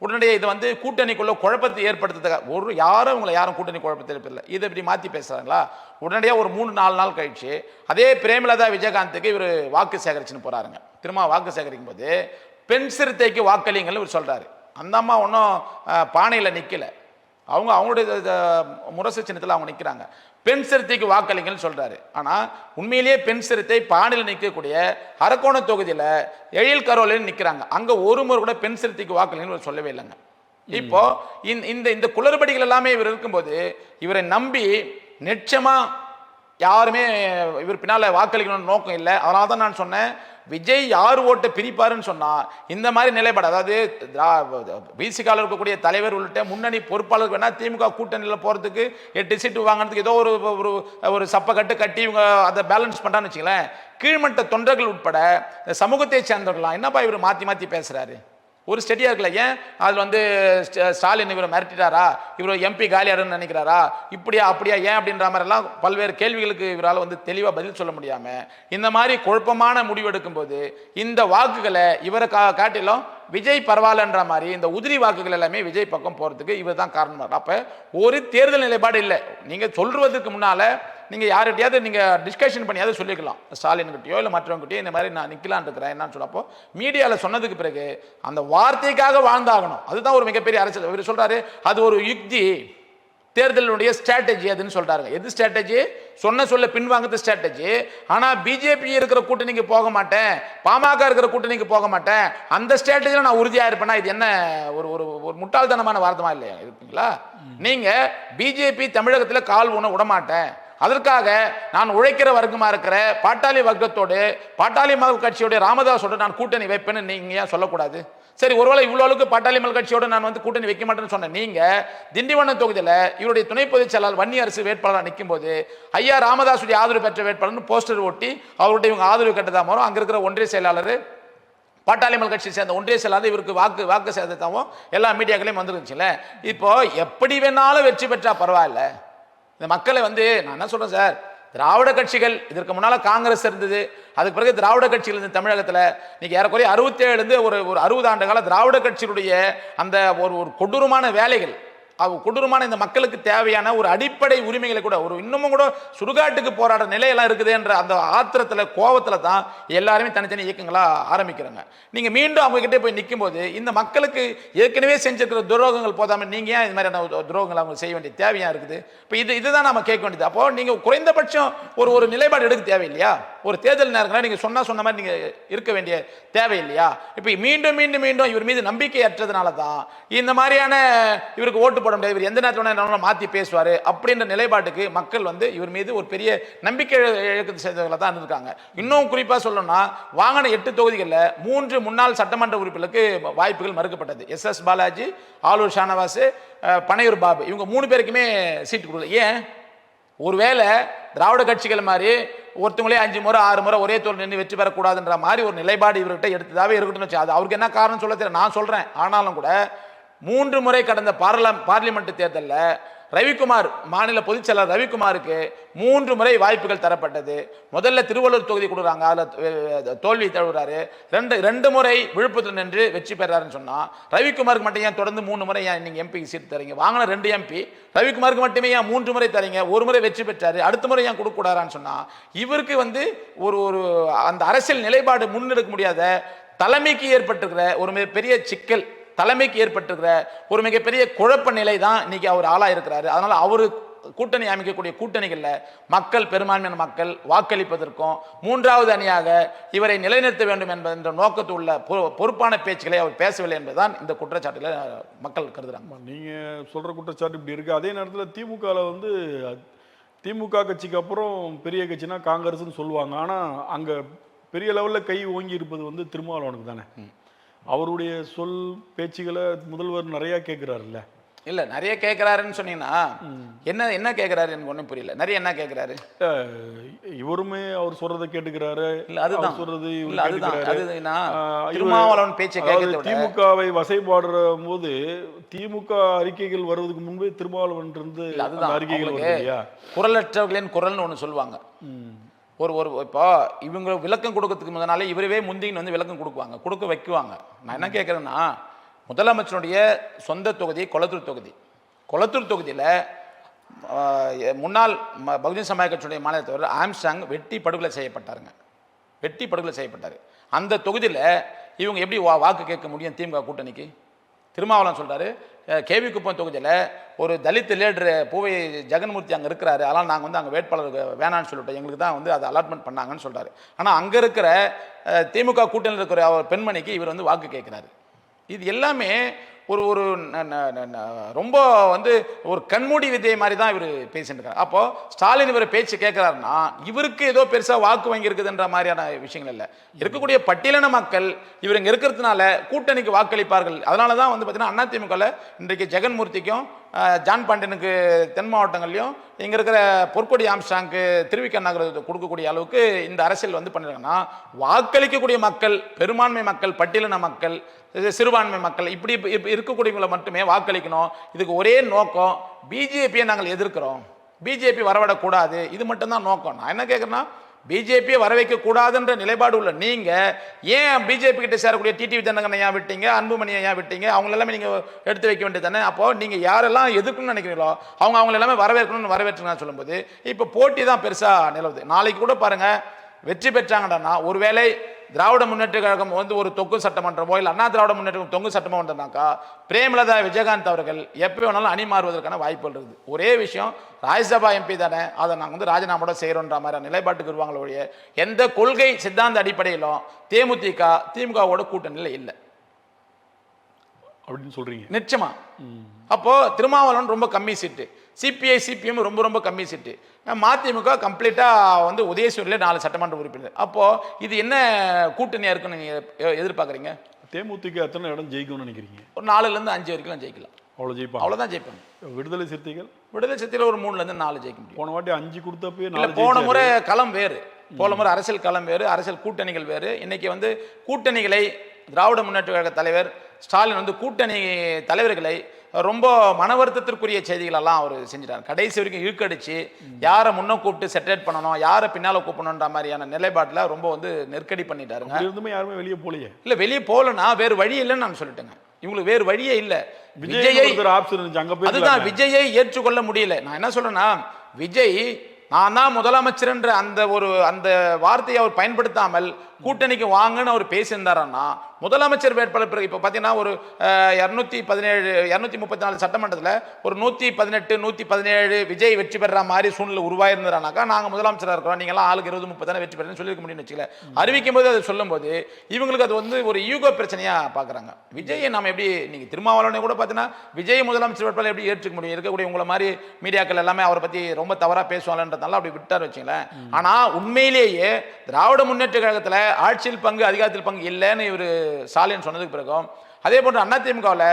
உடனடியாக இது வந்து கூட்டணிக்குள்ள குழப்பத்தை ஏற்படுத்துறதுக்காக யாரும் உங்களை யாரும் கூட்டணி குழப்பத்தை ஏற்படல, இதை இப்படி மாற்றி பேசுகிறாங்களா? உடனடியாக ஒரு 3-4 நாள் கழிச்சு அதே பிரேமலதா விஜயகாந்துக்கு இவர் வாக்கு சேகரிச்சுன்னு போகிறாருங்க. திரும்ப வாக்கு சேகரிக்கும் போது பெண் சிறுத்தைக்கு வாக்களிங்கள்னு இவர் சொல்கிறாரு. அந்த அம்மா ஒன்றும் பானையில் நிற்கலை, அவங்களுடைய முரசு சின்னத்தில் அவங்க நிற்கிறாங்க. பெண் சிறுத்தைக்கு வாக்களிங்கள்னு சொல்கிறாரு. ஆனால் உண்மையிலேயே பெண் சிறுத்தை பானையில் நிற்கக்கூடிய அரக்கோண தொகுதியில் எழில் கரோலின்னு நிற்கிறாங்க. அங்கே ஒரு முறை கூட பெண் சிறுத்தைக்கு வாக்களிங்கன்னு சொல்லவே இல்லைங்க. இப்போ இந்த குளறுபடிகள் எல்லாமே இவர் இருக்கும்போது இவரை நம்பி நிச்சயமாக யாருமே இவர் பின்னால் வாக்களிக்கணும்னு நோக்கம் இல்லை. அதனால தான் நான் சொன்னேன், விஜய் யார் ஓட்டை பிரிப்பாருன்னு சொன்னால் இந்த மாதிரி நிலைப்பாடு, அதாவது பிசிகால இருக்கக்கூடிய தலைவர் உள்ளிட்ட முன்னணி பொறுப்பாளர் வேணால் திமுக கூட்டணியில் போகிறதுக்கு 8 சீட்டு வாங்கினதுக்கு ஏதோ ஒரு சப்பை கட்டி இவங்க அதை பேலன்ஸ் பண்ணுறான்னு வச்சுங்களேன். கீழ்மட்ட தொண்டர்கள் உட்பட சமூகத்தை சேர்ந்தவர்களாம் என்னப்பா இவர் மாற்றி மாற்றி பேசுகிறாரு, ஒரு ஸ்டெடியாக இருக்கல. ஏன் அதில் வந்து ஸ்டாலின் இவரை மிரட்டிட்டாரா, இவர் எம்பி காலியாருன்னு நினைக்கிறாரா, இப்படியா அப்படியா ஏன் அப்படின்ற மாதிரிலாம் பல்வேறு கேள்விகளுக்கு இவரால் வந்து தெளிவாக பதில் சொல்ல முடியாமல் இந்த மாதிரி குழப்பமான முடிவு எடுக்கும்போது இந்த வாக்குகளை இவரை காட்டிலும் விஜய் பரவாயில்லன்ற மாதிரி இந்த உதிரி வாக்குகள் எல்லாமே விஜய் பக்கம் போகிறதுக்கு இவர் தான் காரணமாக. அப்போ ஒரு தேர்தல் நிலைப்பாடு இல்லை. நீங்கள் சொல்வதற்கு முன்னால் நீங்கள் யார்கிட்டையாவது நீங்கள் டிஸ்கஷன் பண்ணியாவது சொல்லிக்கலாம், ஸ்டாலின்கிட்டயோ இல்லை மற்றவங்ககிட்டயோ இந்த மாதிரி நான் நிற்கலான் இருக்கிறேன் என்னன்னு சொல்லப்போ மீடியாவில் சொன்னதுக்கு பிறகு அந்த வார்த்தைக்காக வாழ்ந்தாகணும். அதுதான் ஒரு மிகப்பெரிய அரசியல். இவர் சொல்கிறாரு அது ஒரு யுக்தி, தேர்தலுடைய ஸ்ட்ராட்டஜி அதுன்னு சொல்றாங்க. எது ஸ்ட்ராட்டஜி? சொல்ல பின்வாங்கிறது ஸ்ட்ராட்டஜி. ஆனா பிஜேபி இருக்கிற கூட்டணிக்கு போக மாட்டேன், பாமக இருக்கிற கூட்டணிக்கு போக மாட்டேன், அந்த ஸ்ட்ராட்டஜில நான் உறுதியா இருப்பேன்னா இது என்ன ஒரு முட்டாள்தனமான வார்த்தைமா இல்லையா இருப்பீங்களா? நீங்க பிஜேபி தமிழகத்தில் கால் ஊன விடமாட்டேன், அதற்காக நான் உழைக்கிற வர்க்கமா இருக்கிற பாட்டாளி வர்க்கத்தோடு பாட்டாளி மக்கள் கட்சியோட ராமதாஸோட நான் கூட்டணி வைப்பேன்னு நீங்க ஏன் சொல்லக்கூடாது? சரி, ஒருவேளை இவ்வளோ அளவுக்கு பாட்டாளி மக்கள் கட்சியோட நான் வந்து கூட்டணி வைக்க மாட்டேன்னு சொன்னேன். நீங்க திண்டிவனம் தொகுதியில் இவருடைய துணை பொதுச் செயலாளர் வன்னி அரசு வேட்பாளராக நிற்கும் போது ஐயா ராமதாசுடைய ஆதரவு பெற்ற வேட்பாளர்னு போஸ்டர் ஒட்டி அவருடைய இவங்க ஆதரவு கட்டதாக வரும். அங்கே இருக்கிற ஒன்றிய செயலாளர் பாட்டாளி மக்கள் கட்சி சேர்ந்த ஒன்றிய செயலாளர் இவருக்கு வாக்கு சேர்த்தாவும் எல்லா மீடியாக்களையும் வந்துருந்துச்சுல்ல. இப்போ எப்படி வேணாலும் வெற்றி பெற்றா பரவாயில்ல, இந்த மக்களை வந்து நான் என்ன சொல்றேன் சார், திராவிட கட்சிகள் இதற்கு முன்னால காங்கிரஸ் இருந்தது, அதுக்கு பிறகு திராவிட கட்சிகள் இருந்த தமிழகத்தில் இன்னைக்கு ஏறக்குறைய 67 ஒரு 60 ஆண்டு கால திராவிட கட்சியுடைய அந்த ஒரு கொடூரமான வேலைகள், கொடூரமான இந்த மக்களுக்கு தேவையான ஒரு அடிப்படை உரிமைகளை கூட ஒரு இன்னமும் கூட சுடுகாட்டுக்கு போராட நிலையெல்லாம் இருக்குது என்ற அந்த ஆத்திரத்தில் கோபத்தில் தான் எல்லாருமே தனித்தனி இயக்கங்களா ஆரம்பிக்கிறாங்க. நீங்க மீண்டும் அவங்க கிட்டே போய் நிற்கும் போது இந்த மக்களுக்கு ஏற்கனவே செஞ்சிருக்கிற துரோகங்கள் போதாமல் நீங்க ஏன் இது மாதிரியான துரோகங்கள் அவங்க செய்ய வேண்டிய தேவையா இருக்குது? இப்போ இதுதான் நம்ம கேட்க வேண்டியது. அப்போ நீங்க குறைந்தபட்சம் ஒரு நிலைப்பாடு எடுக்க தேவையில்லையா? ஒரு தேர்தல் நேரங்களா நீங்க சொன்ன மாதிரி நீங்க இருக்க வேண்டிய தேவை இல்லையா? இப்போ மீண்டும் மீண்டும் மீண்டும் இவர் மீது நம்பிக்கை அற்றதுனால தான் இந்த மாதிரியான இவருக்கு ஓட்டு போட முடியாது, இவர் எந்த நேரத்தில் மாற்றி பேசுவார் அப்படின்ற நிலைப்பாட்டுக்கு மக்கள் வந்து இவர் மீது ஒரு பெரிய நம்பிக்கை இழக்கத்தை செய்தவர்களாக தான் இருந்திருக்காங்க. இன்னும் குறிப்பாக சொல்லணும்னா வாங்கின 8 தொகுதிகளில் 3 முன்னாள் சட்டமன்ற உறுப்பினருக்கு வாய்ப்புகள் மறுக்கப்பட்டது. எஸ் பாலாஜி, ஆலூர் ஷானவாஸ், பனையூர் பாபு, இவங்க 3 பேருக்குமே சீட்டு கொடுக்கல. ஏன்? ஒருவேளை திராவிட கட்சிகள் மாதிரி ஒருத்தவங்களே 5 முறை 6 முறை ஒரே தோல் நின்று வெற்றி பெறக்கூடாதுன்ற மாதிரி ஒரு நிலைப்பாடு இவர்கிட்ட எடுத்ததாவே இருக்கட்டும்னு வச்சு, அது அவருக்கு என்ன காரணம் சொல்ல தெரியல, நான் சொல்றேன். ஆனாலும் கூட 3 முறை கடந்த பார்லிமெண்ட் தேர்தலில் ரவிக்குமார் மாநில பொதுச் செயலாளர் ரவிக்குமாருக்கு 3 முறை வாய்ப்புகள் தரப்பட்டது. முதல்ல திருவள்ளூர் தொகுதி கொடுக்குறாங்க, அதில் தோல்வி தழுவுறாரு. ரெண்டு முறை விழுப்புரத்தில் நின்று வெற்றி பெறாருன்னு சொன்னா ரவிக்குமாருக்கு மட்டும் ஏன் தொடர்ந்து 3 முறை ஏன் நீங்க எம்பிக்கு சீட் தரீங்க? வாங்கின 2 எம்பி ரவிக்குமாருக்கு மட்டுமே ஏன் 3 முறை தரீங்க? ஒரு முறை வெற்றி பெற்றாரு, அடுத்த முறை ஏன் கொடுக்க கூடாதான்னு சொன்னா இவருக்கு வந்து ஒரு அந்த அரசியல் நிலைப்பாடு முன்னெடுக்க முடியாத தலைமைக்கு ஏற்பட்டிருக்கிற ஒரு மிகப்பெரிய சிக்கல், தலைமைக்கு ஏற்பட்டிருக்கிற ஒரு மிகப்பெரிய குழப்ப நிலை தான் இன்னைக்கு அவர் ஆளா இருக்கிறாரு. அதனால அவரு கூட்டணி அமைக்கக்கூடிய கூட்டணிகள்ல மக்கள், பெரும்பான்மையான மக்கள் வாக்களிப்பதற்கும் 3வது அணியாக இவரை நிலைநிறுத்த வேண்டும் என்ற நோக்கத்தில் உள்ள பொறுப்பான பேச்சுக்களை அவர் பேசவில்லை என்பதுதான் இந்த குற்றச்சாட்டுல மக்கள் கருதுறாங்க. நீங்க சொல்ற குற்றச்சாட்டு இப்படி இருக்கு. அதே நேரத்தில் திமுகவில் வந்து திமுக கட்சிக்கு அப்புறம் பெரிய கட்சினா காங்கிரஸ்னு சொல்லுவாங்க. ஆனா அங்க பெரிய லெவலில் கை ஓங்கி இருப்பது வந்து திருமாவளவனுக்கு தானே. அவருடைய சொல் பேச்சுகளை முதல்வர் நிறைய கேட்கிறாருல்ல. இல்ல நிறைய கேட்கிறாருன்னு சொன்னீங்கன்னா என்ன கேட்கிறாரு எனக்கு ஒன்றும் புரியல. நிறைய என்ன கேட்கிறாரு? இவருமே அவர் சொல்றதை கேட்டுக்கிறாரு. இல்ல அதுதான் சொல்றது திருமாவளவன் பேச்சை கேட்கறது. திமுகவை வசைபாடுற போது திமுக அறிக்கைகள் வருவதற்கு முன்பே திருமாவளவன் இருந்து அறிக்கைகள் வருது. குரலற்றவர்களின் குரல்னு ஒண்ணு சொல்லுவாங்க. ஒரு இப்போ இவங்க விளக்கம் கொடுக்கறதுக்கு முன்னாலே இவரவே முந்தின்னு வந்து விளக்கம் கொடுக்க வைக்குவாங்க. நான் என்ன கேட்குறேன்னா, முதலமைச்சருடைய சொந்த தொகுதி கொளத்தூர் தொகுதியில் முன்னாள் பகுஜன் சமாஜ் கட்சியுடைய மாநில தலைவர் ஆம்ஸ்டாங் வெட்டி படுகொலை செய்யப்பட்டார். அந்த தொகுதியில் இவங்க எப்படி வாக்கு கேட்க முடியும் திமுக கூட்டணிக்கு? திருமாவளவன் சொல்றாரு, கேவி குப்பம் தொகுதியில் ஒரு தலித் லீடர் பூவை ஜெகன்மூர்த்தி அங்கே இருக்கிறாரு, அதனால் நாங்கள் வந்து அங்கே வேட்பாளர் வேணான்னு சொல்லிட்டோம், எங்களுக்கு தான் வந்து அதை அலாட்மெண்ட் பண்ணாங்கன்னு சொல்றாரு. ஆனால் அங்கே இருக்கிற திமுக கூட்டணியில் இருக்கிற அவர் பெண்மணிக்கு இவர் வந்து வாக்கு கேட்கிறாரு. இது எல்லாமே ஒரு ரொம்ப வந்து ஒரு கண்மூடி விதை மாதிரி தான் இவர் பேசிட்டு இருக்காரு. அப்போ ஸ்டாலின் இவர் பேச்சு கேட்கிறாருன்னா இவருக்கு ஏதோ பெருசா வாக்கு வாங்கி இருக்குதுன்ற மாதிரியான விஷயங்கள் இல்லை. இருக்கக்கூடிய பட்டியலின மக்கள் இவர் இங்க இருக்கிறதுனால கூட்டணிக்கு வாக்களிப்பார்கள். அதனாலதான் வந்து பார்த்தீங்கன்னா அதிமுகவில் இன்றைக்கு ஜெகன்மூர்த்திக்கும் ஜான் பாண்டியனுக்கு தென் மாவட்டங்கள்லையும் இங்க இருக்கிற பொற்கொடி ஆம்ஸ்டாங்க்கு திருவிக நகர் கொடுக்கக்கூடிய அளவுக்கு இந்த அரசியல் வந்து பண்ணிருக்காங்கன்னா, வாக்களிக்கக்கூடிய மக்கள், பெரும்பான்மை மக்கள், பட்டியலின மக்கள், சிறுபான்மை மக்கள் இப்படி இருக்கக்கூடியவங்களை மட்டுமே வாக்களிக்கணும். இதுக்கு ஒரே நோக்கம், பிஜேபியை நாங்கள் எதிர்க்கிறோம், பிஜேபி வரவிடக்கூடாது, இது மட்டும்தான் நோக்கம். நான் என்ன கேட்குறேன்னா, பிஜேபியை வர வைக்க கூடாதுன்ற நிலைப்பாடு உள்ள நீங்க ஏன் பிஜேபி கிட்ட சேரக்கூடிய டிடிவி தினகரனை ஏன் விட்டீங்க, அன்புமணியை ஏன் விட்டீங்க? அவங்க எல்லாமே நீங்க எடுத்து வைக்க வேண்டியது தானே. அப்போ நீங்க யாரெல்லாம் எதிர்க்கணும்னு நினைக்கிறீங்களோ அவங்க எல்லாமே வரவேற்கணும்னு வரவேற்றுங்க சொல்லும்போது இப்போ போட்டி தான் பெருசா நிலவுது. நாளைக்கு கூட பாருங்க, வெற்றி பெற்றாங்கன்னா ஒருவேளை திராவிட முன்னேற்ற கழகம் வந்து ஒரு தொங்கு சட்டமன்றமோ இல்லை அண்ணா திராவிட முன்னேற்ற தொங்கு சட்டமன்றம்னாக்கா பிரேமலதா விஜயகாந்த் அவர்கள் எப்போ வேணாலும் அணி மாறுவதற்கான வாய்ப்புகள் இருக்குது. ஒரே விஷயம், ராஜ்யசபா எம்பி தானே, அதை நாங்கள் வந்து ராஜினாமாவோட செய்கிறோன்ற மாதிரி நிலைப்பாட்டுக்கு வருவாங்களே ஒழிய எந்த கொள்கை சித்தாந்த அடிப்படையிலும் திமுகவோட கூட்டணியில் இல்லை அப்படின்னு சொல்றீங்க. நிச்சயமா. அப்போ திருமாவளவன் ரொம்ப கம்மி சீட்டு, சிபிஐ சிபிஎம் ரொம்ப ரொம்ப கம்மி சீட்டு, மதிமுக கம்ப்ளீட்டா வந்து உதயசூரில் 4 சட்டமன்ற உறுப்பினர். அப்போ இது என்ன கூட்டணியா இருக்குன்னு நீங்க எதிர்பார்க்குறீங்க? தேமுதிக எத்தனை இடம் ஜெயிக்கும்னு நினைக்கிறீங்க? ஒரு 4லேருந்து 5 வரைக்கும் ஜெயிக்கலாம். அவ்வளோதான் ஜெயிப்பாங்க. விடுதலை சிறுத்தைகள் ஒரு 3லேருந்து 4 ஜெயிக்க முடியும். போன வாட்டி 5 கொடுத்தப்பே 4. போன முறை களம் வேறு, போன முறை அரசியல் களம் வேறு, அரசியல் கூட்டணிகள் வேறு. இன்னைக்கு வந்து கூட்டணிகளை திராவிட முன்னேற்ற கழக தலைவர் ஸ்டாலின் வந்து கூட்டணி தலைவர்களை ரொம்ப மன வருத்தத்திற்குரிய செய்திகளெல்லாம் அவர் செஞ்சிட்டார். கடைசி வரைக்கும் இழுக்கடிச்சு யாரை முன்ன கூப்பிட்டு செட்டரேட் பண்ணணும், யாரை பின்னால கூப்பிடணுன்ற மாதிரியான நிலைப்பாட்டில் ரொம்ப வந்து நெருக்கடி பண்ணிட்டாருங்க. யாருமே வெளியே போலையே. இல்லை, வெளியே போகலன்னா வேறு வழி இல்லைன்னு நான் சொல்லிட்டேங்க. இவங்களுக்கு வேறு வழியே இல்லை. விஜயை அதுதான் விஜயை ஏற்றுக்கொள்ள முடியல. நான் என்ன சொல்றேன்னா, விஜய் நான் தான் முதலமைச்சர் என்ற அந்த வார்த்தையை அவர் பயன்படுத்தாமல் கூட்டணிக்கு வாங்கன்னு அவர் பேசியிருந்தாருன்னா, முதலமைச்சர் வேட்பாளர் இப்போ பார்த்தீங்கன்னா ஒரு 234 சட்டமன்றத்தில் ஒரு 118 117 விஜய் வெற்றி பெற மாதிரி சூழ்நிலை உருவாயிருந்தாருனாக்கா நாங்கள் முதலமைச்சராக இருக்கிறோம், நீங்களாம் ஆளுக்கு 20-30 தானே வெற்றி பெறன்னு சொல்லியிருக்க முடியும்னு வச்சுக்கல. அறிவிக்கும் போது அதை சொல்லும்போது இவங்களுக்கு அது வந்து ஒரு ஈகோ பிரச்சனையாக பார்க்குறாங்க. விஜயை நம்ம எப்படி, நீங்கள் திருமாவளவனை கூட பார்த்தீங்கன்னா விஜய் முதலமைச்சர் வேட்பாளர் எப்படி ஏற்றுக்க முடியும்? இருக்கக்கூடிய உங்களை மாதிரி மீடியாக்கள் எல்லாமே அவரை பற்றி ரொம்ப தவறாக பேசுவாங்கன்றதால அப்படி விட்டார் வச்சுங்களேன். ஆனால் உண்மையிலேயே திராவிட முன்னேற்ற கழகத்தில் ஆட்சியில் பங்கு அதிகாரத்தில் பங்கு இல்லைன்னு இவர் ஸ்டாலின் சொன்னதுக்கு பிறகும், அதே போன்று அதிமுகவில்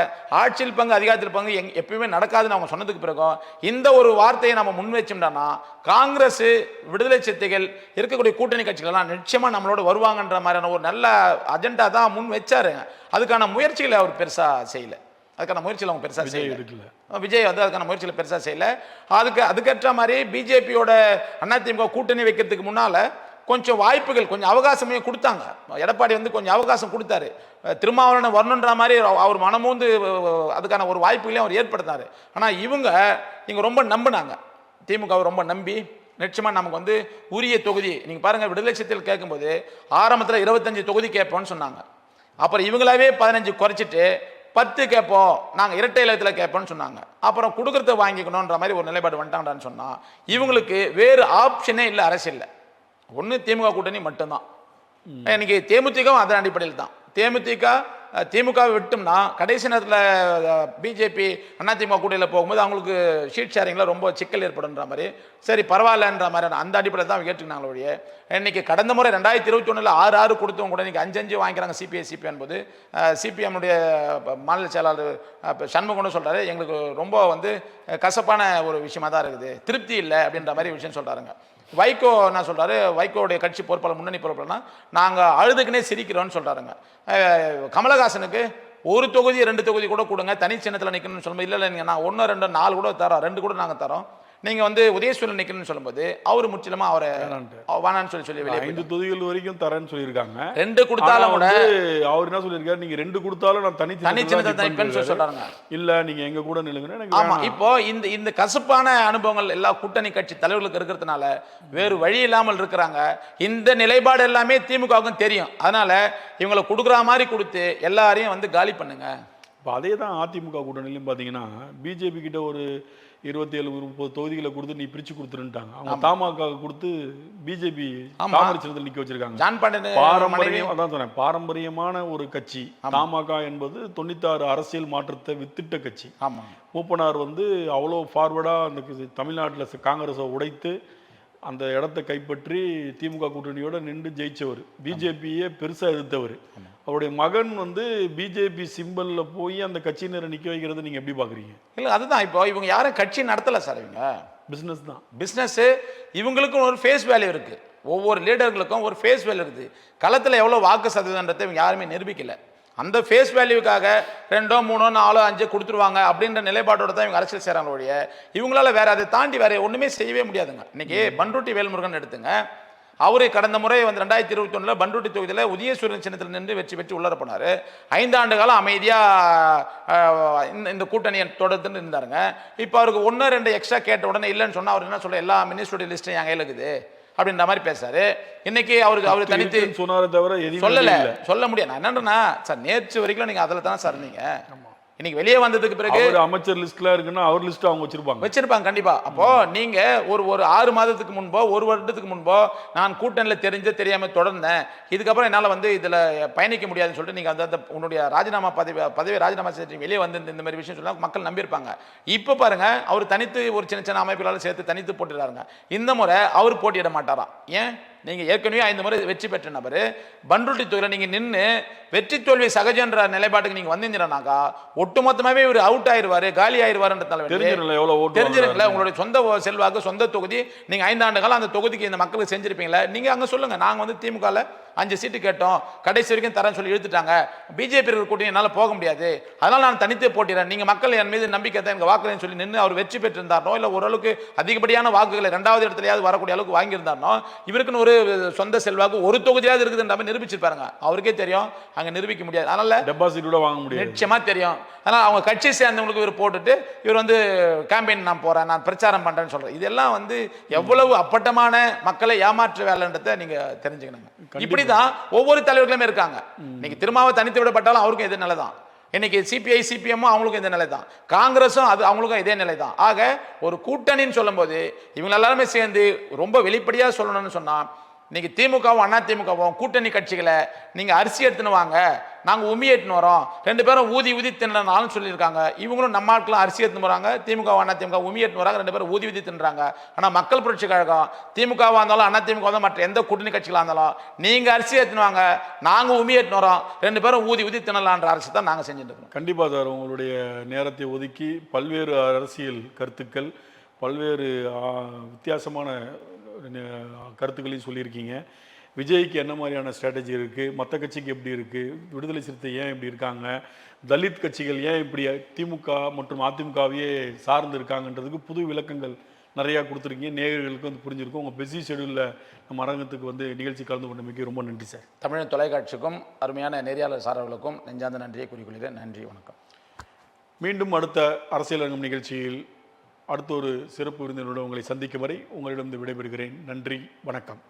ஆட்சியில் பங்கு அதிகாரத்தில் பங்கு எப்பயுமே நடக்காதுன்னு அவங்க சொன்னதுக்கு பிறகும் இந்த ஒரு வார்த்தையை நம்ம முன் வச்சோம்னா காங்கிரஸ், விடுதலை சிறுத்தைகள், இருக்கக்கூடிய கூட்டணி கட்சிகள்லாம் நிச்சயமா நம்மளோட வருவாங்கன்ற மாதிரியான ஒரு நல்ல அஜெண்டா தான் முன் வச்சாரு. அதுக்கான முயற்சிகளை அவர் பெருசா செய்யல. அதுக்கான முயற்சியில் அவங்க பெருசாக விஜய் செய்யல. எடுக்கல. விஜய் வந்து அதுக்கான முயற்சியில் பெருசாக செய்யல. அதுக்கேற்ற மாதிரி பிஜேபியோட அதிமுக கூட்டணி வைக்கிறதுக்கு முன்னால் கொஞ்சம் வாய்ப்புகள், கொஞ்சம் அவகாசமே கொடுத்தாங்க. எடப்பாடி வந்து கொஞ்சம் அவகாசம் கொடுத்தாரு. திருமாவளவன் வரணுன்ற மாதிரி அவர் மனமூந்து அதுக்கான ஒரு வாய்ப்புகளையும் அவர் ஏற்படுத்தினார். ஆனால் இவங்க ரொம்ப நம்பினாங்க. திமுகவை ரொம்ப நம்பி நிச்சயமாக நமக்கு வந்து உரிய தொகுதி, நீங்கள் பாருங்கள், விடுதலை சிறுத்தைகள் கேட்கும்போது ஆரம்பத்தில் 25 தொகுதி கேட்போம்னு சொன்னாங்க. அப்புறம் இவங்களாவே 15 குறைச்சிட்டு 10 கேட்போம், நாங்கள் இரட்டை இலக்கத்தில் கேட்போம்னு சொன்னாங்க. அப்புறம் கொடுக்கறத வாங்கிக்கணுன்ற மாதிரி ஒரு நிலைப்பாடு வந்துட்டாங்கன்னு சொன்னால் இவங்களுக்கு வேறு ஆப்ஷனே இல்லை அரசியலில். ஒன்று திமுக கூட்டணி மட்டும்தான். இன்னைக்கு தேமுதிகவும் அதன் அடிப்படையில் தான். திமுகவை விட்டோம்னா கடைசி நேரத்தில் பிஜேபி அதிமுக கூட்டணியில் போகும்போது அவங்களுக்கு ஷீட் ஷேரிங்கில் ரொம்ப சிக்கல் ஏற்படுன்ற மாதிரி, சரி பரவாயில்லன்ற மாதிரி அந்த அடிப்படையில் தான் ஏற்றுக்கினாங்களே ஒழிய, இன்னைக்கு கடந்த முறை 2021 6 கொடுத்தவங்க கூட இன்னைக்கு 5 வாங்கிக்கிறாங்க சிபிஎம் போது. சிபிஎம்னுடைய மாநில செயலாளர் சண்முகம்னு சொல்கிறாரு, எங்களுக்கு ரொம்ப வந்து கசப்பான ஒரு விஷயமா தான் இருக்குது, திருப்தி இல்லை அப்படின்ற மாதிரி விஷயம் சொல்கிறாருங்க. வைகோ என்ன சொல்கிறாரு, வைகோடைய கட்சி பொறுப்பாளர், முன்னணி பொறுப்பாளர்னா நாங்கள் அழுதுக்குனே சிரிக்கிறோன்னு சொல்கிறாருங்க. கமலஹாசனுக்கு 1 தொகுதி 2 தொகுதி கூட கொடுங்க, தனி சின்னத்தில் நிற்கணும்னு சொல்லும்போது இல்லை நீங்கள் நான் 1 2 4 கூட தரோம், 2 கூட நாங்கள் தரோம், நீங்கள் வந்து உதயசூரியன் நிற்கணும்னு சொல்லும்போது அவர் முற்றிலுமா அவரை வேணான்னு சொல்லி வெளியே 5 தொகுதிகள் வரைக்கும் தரேன்னு சொல்லியிருக்காங்க. 2 கொடுத்தாலும் கூட அவர் என்ன சொல்லியிருக்காரு, நீங்க 2 கொடுத்தாலும் நான் தனி சின்னத்தை சொல்றாங்க. இல்ல நீங்க எங்க கூட நிலுங்க. ஆமா, இப்போ இந்த கசப்பான அனுபவங்கள் எல்லா கூட்டணி கட்சி தலைவர்களுக்கு இருக்கிறதுனால வேறு வழி இல்லாமல் இருக்கிறாங்க. இந்த நிலைப்பாடு எல்லாமே திமுகவுக்கும் தெரியும். அதனால இவங்களை கொடுக்குற மாதிரி கொடுத்து எல்லாரையும் வந்து காலி பண்ணுங்க. இப்போ அதே தான் அதிமுக கூட்டணிலையும் பார்த்தீங்கன்னா பிஜேபி கிட்ட ஒரு 27-30 தொகுதிகளை கொடுத்து நீ பிரிச்சு கொடுத்துருட்டாங்க. அவங்க தமாக கொடுத்து பிஜேபி தாமரை சின்னத்தில் நிக்க வச்சிருக்காங்க. பாரம்பரியம், அதான் சொன்னேன், பாரம்பரியமான ஒரு கட்சி தமாக என்பது 96 அரசியல் மாற்றத்தை வித்திட்ட கட்சி. மூப்பனார் வந்து அவ்வளோ ஃபார்வர்டா அந்த தமிழ்நாட்டில் காங்கிரஸை உடைத்து அந்த இடத்தை கைப்பற்றி திமுக கூட்டணியோட நின்று ஜெயிச்சவர், பிஜேபியே பெருசா எதிர்த்தவர். அவருடைய மகன் வந்து பிஜேபி சிம்பல்ல போய் அந்த கட்சியினரை நிக்க வைக்கிறது நீங்க எப்படி பாக்குறீங்க? இல்ல அதுதான், இப்போ இவங்க யாரும் கட்சி நடத்தல சார், இவங்க பிசினஸ் தான். பிசினஸ், இவங்களுக்கும் ஒரு ஃபேஸ் வேல்யூ இருக்கு, ஒவ்வொரு லீடர்களுக்கும் ஒரு ஃபேஸ் வேல்யூ இருக்குது. களத்தில் எவ்வளோ வாக்கு சதவீதன்றதை இவங்க யாருமே நிரூபிக்கல. அந்த ஃபேஸ் வேல்யூக்காக 2 3 4 5 கொடுத்துருவாங்க அப்படின்ற நிலைப்பாட்டோட தான் இவங்க அரசியல் செய்கிறாங்க ஒழிய இவங்களால வேற அதை தாண்டி வேற ஒன்றுமே செய்யவே முடியாதுங்க. இன்னைக்கு பண்ருட்டி வேல்முருகன் எடுத்துங்க, அவரு கடந்த முறை வந்து 2021 பண்ருட்டி தொகுதியில் உதயசூரியன் சின்னத்தில் நின்று வெற்றி உள்ளர போனார். 5 ஆண்டு காலம் அமைதியாக இந்த கூட்டணியை தொடர்ந்துன்னு இருந்தாருங்க. இப்போ அவருக்கு 1 2 எக்ஸ்ட்ரா கேட்ட உடனே இல்லைன்னு சொன்னால் அவர் என்ன சொல்ல, எல்லா மினிஸ்டருடைய லிஸ்ட்டும் என் கையில் இருக்குது அப்படின்ற மாதிரி பேசாரு. இன்னைக்கு அவரு தனித்து சொன்னாரே தவிர சொல்ல முடியாது. நான் என்னன்னா சார், நேற்று வரைக்கும் நீங்க அதில் தான் சார் இருந்தீங்க. இன்னைக்கு வெளியே வந்ததுக்கு பிறகு அமைச்சர் லிஸ்ட்ல இருக்குன்னா அவர் லிஸ்ட் அவங்க வச்சிருப்பாங்க கண்டிப்பா. அப்போ நீங்க ஒரு 6 மாதத்துக்கு முன்போ 1 வருடத்துக்கு முன்போ நான் கூட்டணியில் தெரியாம தொடர்ந்தேன், இதுக்கப்புறம் என்னால் வந்து இதுல பயணிக்க முடியாதுன்னு சொல்லிட்டு நீங்க அந்த உன்னுடைய ராஜினாமா பதவி ராஜினாமா செஞ்சு வெளியே வந்து இந்த மாதிரி விஷயம் சொன்னா மக்கள் நம்பியிருப்பாங்க. இப்போ பாருங்க, அவர் தனித்து ஒரு சின்ன அமைப்புகளால் சேர்த்து தனித்து போட்டுறாருங்க. இந்த முறை அவர் போட்டியிட மாட்டாராம். ஏன்? நீங்க ஏற்கனவே 5 முறை வெற்றி பெற்ற நபர் பண்ருட்டி தொகுதியில் நீங்க நின்று வெற்றி தோல்வி சகஜன்ற நிலைப்பாட்டுக்கு நீங்க வந்தீங்கன்னாக்கா ஒட்டுமொத்தமாவே இவர் அவுட் ஆயிருவாரு, காலி ஆயிருவாருன்றதால தெரிஞ்சிருக்கல. உங்களுடைய சொந்த செல்வாக்கு, சொந்த தொகுதி, நீங்க 5 ஆண்டு காலம் அந்த தொகுதிக்கு இந்த மக்களுக்கு செஞ்சிருப்பீங்களா? நீங்க அங்க சொல்லுங்க, நாங்க வந்து திமுகல 5 சீட்டு கேட்டோம், கடைசி வரைக்கும் தரேன்னு சொல்லி இழுத்துட்டாங்க, பிஜேபி கூட்டணி என்னால் போக முடியாது, அதனால நான் தனித்தே போட்டிடுறேன், நீங்க மக்கள் என் மீது நம்பிக்கை தான் எனக்கு வாக்குறேன்னு சொல்லி நின்று அவர் வெற்றி பெற்றிருந்தாரோ, இல்லை ஓரளவுக்கு அதிகப்படியான வாக்குகளை 2வது இடத்துலயாவது வரக்கூடிய அளவுக்கு வாங்கியிருந்தாரோ, இவருக்குன்னு ஒரு சொந்த செல்வாக்கு ஒரு தொகுதியாவது இருக்குதுன்ற மாதிரி நிரூபிச்சிருப்பாருங்க. அவருக்கே தெரியும் அங்க நிரூபிக்க முடியாது, அதனால டெபாசிட் கூட வாங்க முடியாது, நிச்சயமா தெரியும். அதனால அவங்க கட்சி சேர்ந்தவங்களுக்கு இவர் போட்டுட்டு இவர் வந்து கேம்பெயின் நான் போறேன், நான் பிரச்சாரம் பண்றேன்னு சொல்றேன். இதெல்லாம் வந்து எவ்வளவு அப்பட்டமான மக்களை ஏமாற்று வேலைன்றதை நீங்க தெரிஞ்சுக்கணுங்க. இப்படிதான் ஒவ்வொரு தலைவர்களுமே இருக்காங்க. இன்னைக்கு திருமாவை தனித்து விடப்பட்டாலும் அவருக்கும் இதே நிலை தான். இன்னைக்கு சிபிஐ சிபிஎம் அவங்களுக்கும் இதே நிலை தான், காங்கிரஸும் அது அவங்களுக்கும் இதே நிலை தான். ஆக ஒரு கூட்டணின்னு சொல்லும் போது இவங்க எல்லாருமே சேர்ந்து ரொம்ப வெளிப்படையா சொல்லணும்னு சொன்னா, இன்னைக்கு திமுகவும் அதிமுகவும் கூட்டணி கட்சிகளை நீங்க அரிசி எடுத்துன்னு வாங்க, நாங்கள் உமி எடுத்துன்னு வரோம், 2 பேரும் ஊதி தின்னாலும் சொல்லியிருக்காங்க. இவங்களும் நம்ம ஆட்களும் அரிசி எடுத்துன்னு போறாங்க, திமுக அதிமுக உமி எடுத்துன்னு வராங்க, 2 பேரும் ஊதி தின்றாங்க. ஆனால் மக்கள் புரட்சி கழகம் திமுகவாக இருந்தாலும் அதிமுக இருந்தாலும் மற்ற எந்த கூட்டணி கட்சிகளாக இருந்தாலும் நீங்க அரிசி எடுத்துன்னு வாங்க, நாங்கள் உமி எடுத்துன்னு வரோம், 2 பேரும் ஊதி தின்னலான்ற அரசு தான் நாங்கள் செஞ்சுட்டு இருக்கோம். கண்டிப்பாக சார், உங்களுடைய நேரத்தை ஒதுக்கி பல்வேறு அரசியல் கருத்துக்கள், பல்வேறு வித்தியாசமான கருத்துக்களையும் சொல்லியிருக்கீங்க. விஜய்க்கு என்ன மாதிரியான ஸ்ட்ராட்டஜி இருக்குது, மற்ற கட்சிக்கு எப்படி இருக்குது, விடுதலை சிறுத்தை ஏன் இப்படி இருக்காங்க, தலித் கட்சிகள் ஏன் இப்படி திமுக மற்றும் அதிமுகவையே சார்ந்து இருக்காங்கன்றதுக்கு புது விளக்கங்கள் நிறையா கொடுத்துருக்கீங்க. நேயர்களுக்கு வந்து புரிஞ்சிருக்கும். உங்கள் பிஸி ஷெடியூலில் நம்ம அரங்கத்துக்கு வந்து நிகழ்ச்சி கலந்து கொண்டமைக்கு ரொம்ப நன்றி சார். தமிழ் தொலைக்காட்சிக்கும் அருமையான நெறியாளர் சாரர்களுக்கும் நெஞ்சார்ந்த நன்றியை கூறிக்கொள்கிறேன். நன்றி, வணக்கம். மீண்டும் அடுத்த அரசியல் அரங்கம் நிகழ்ச்சியில் அடுத்த ஒரு சிறப்பு விருந்தினருடன் உங்களை சந்திக்கும் வரை உங்களிடம் விடைபெறுகிறேன். நன்றி, வணக்கம்.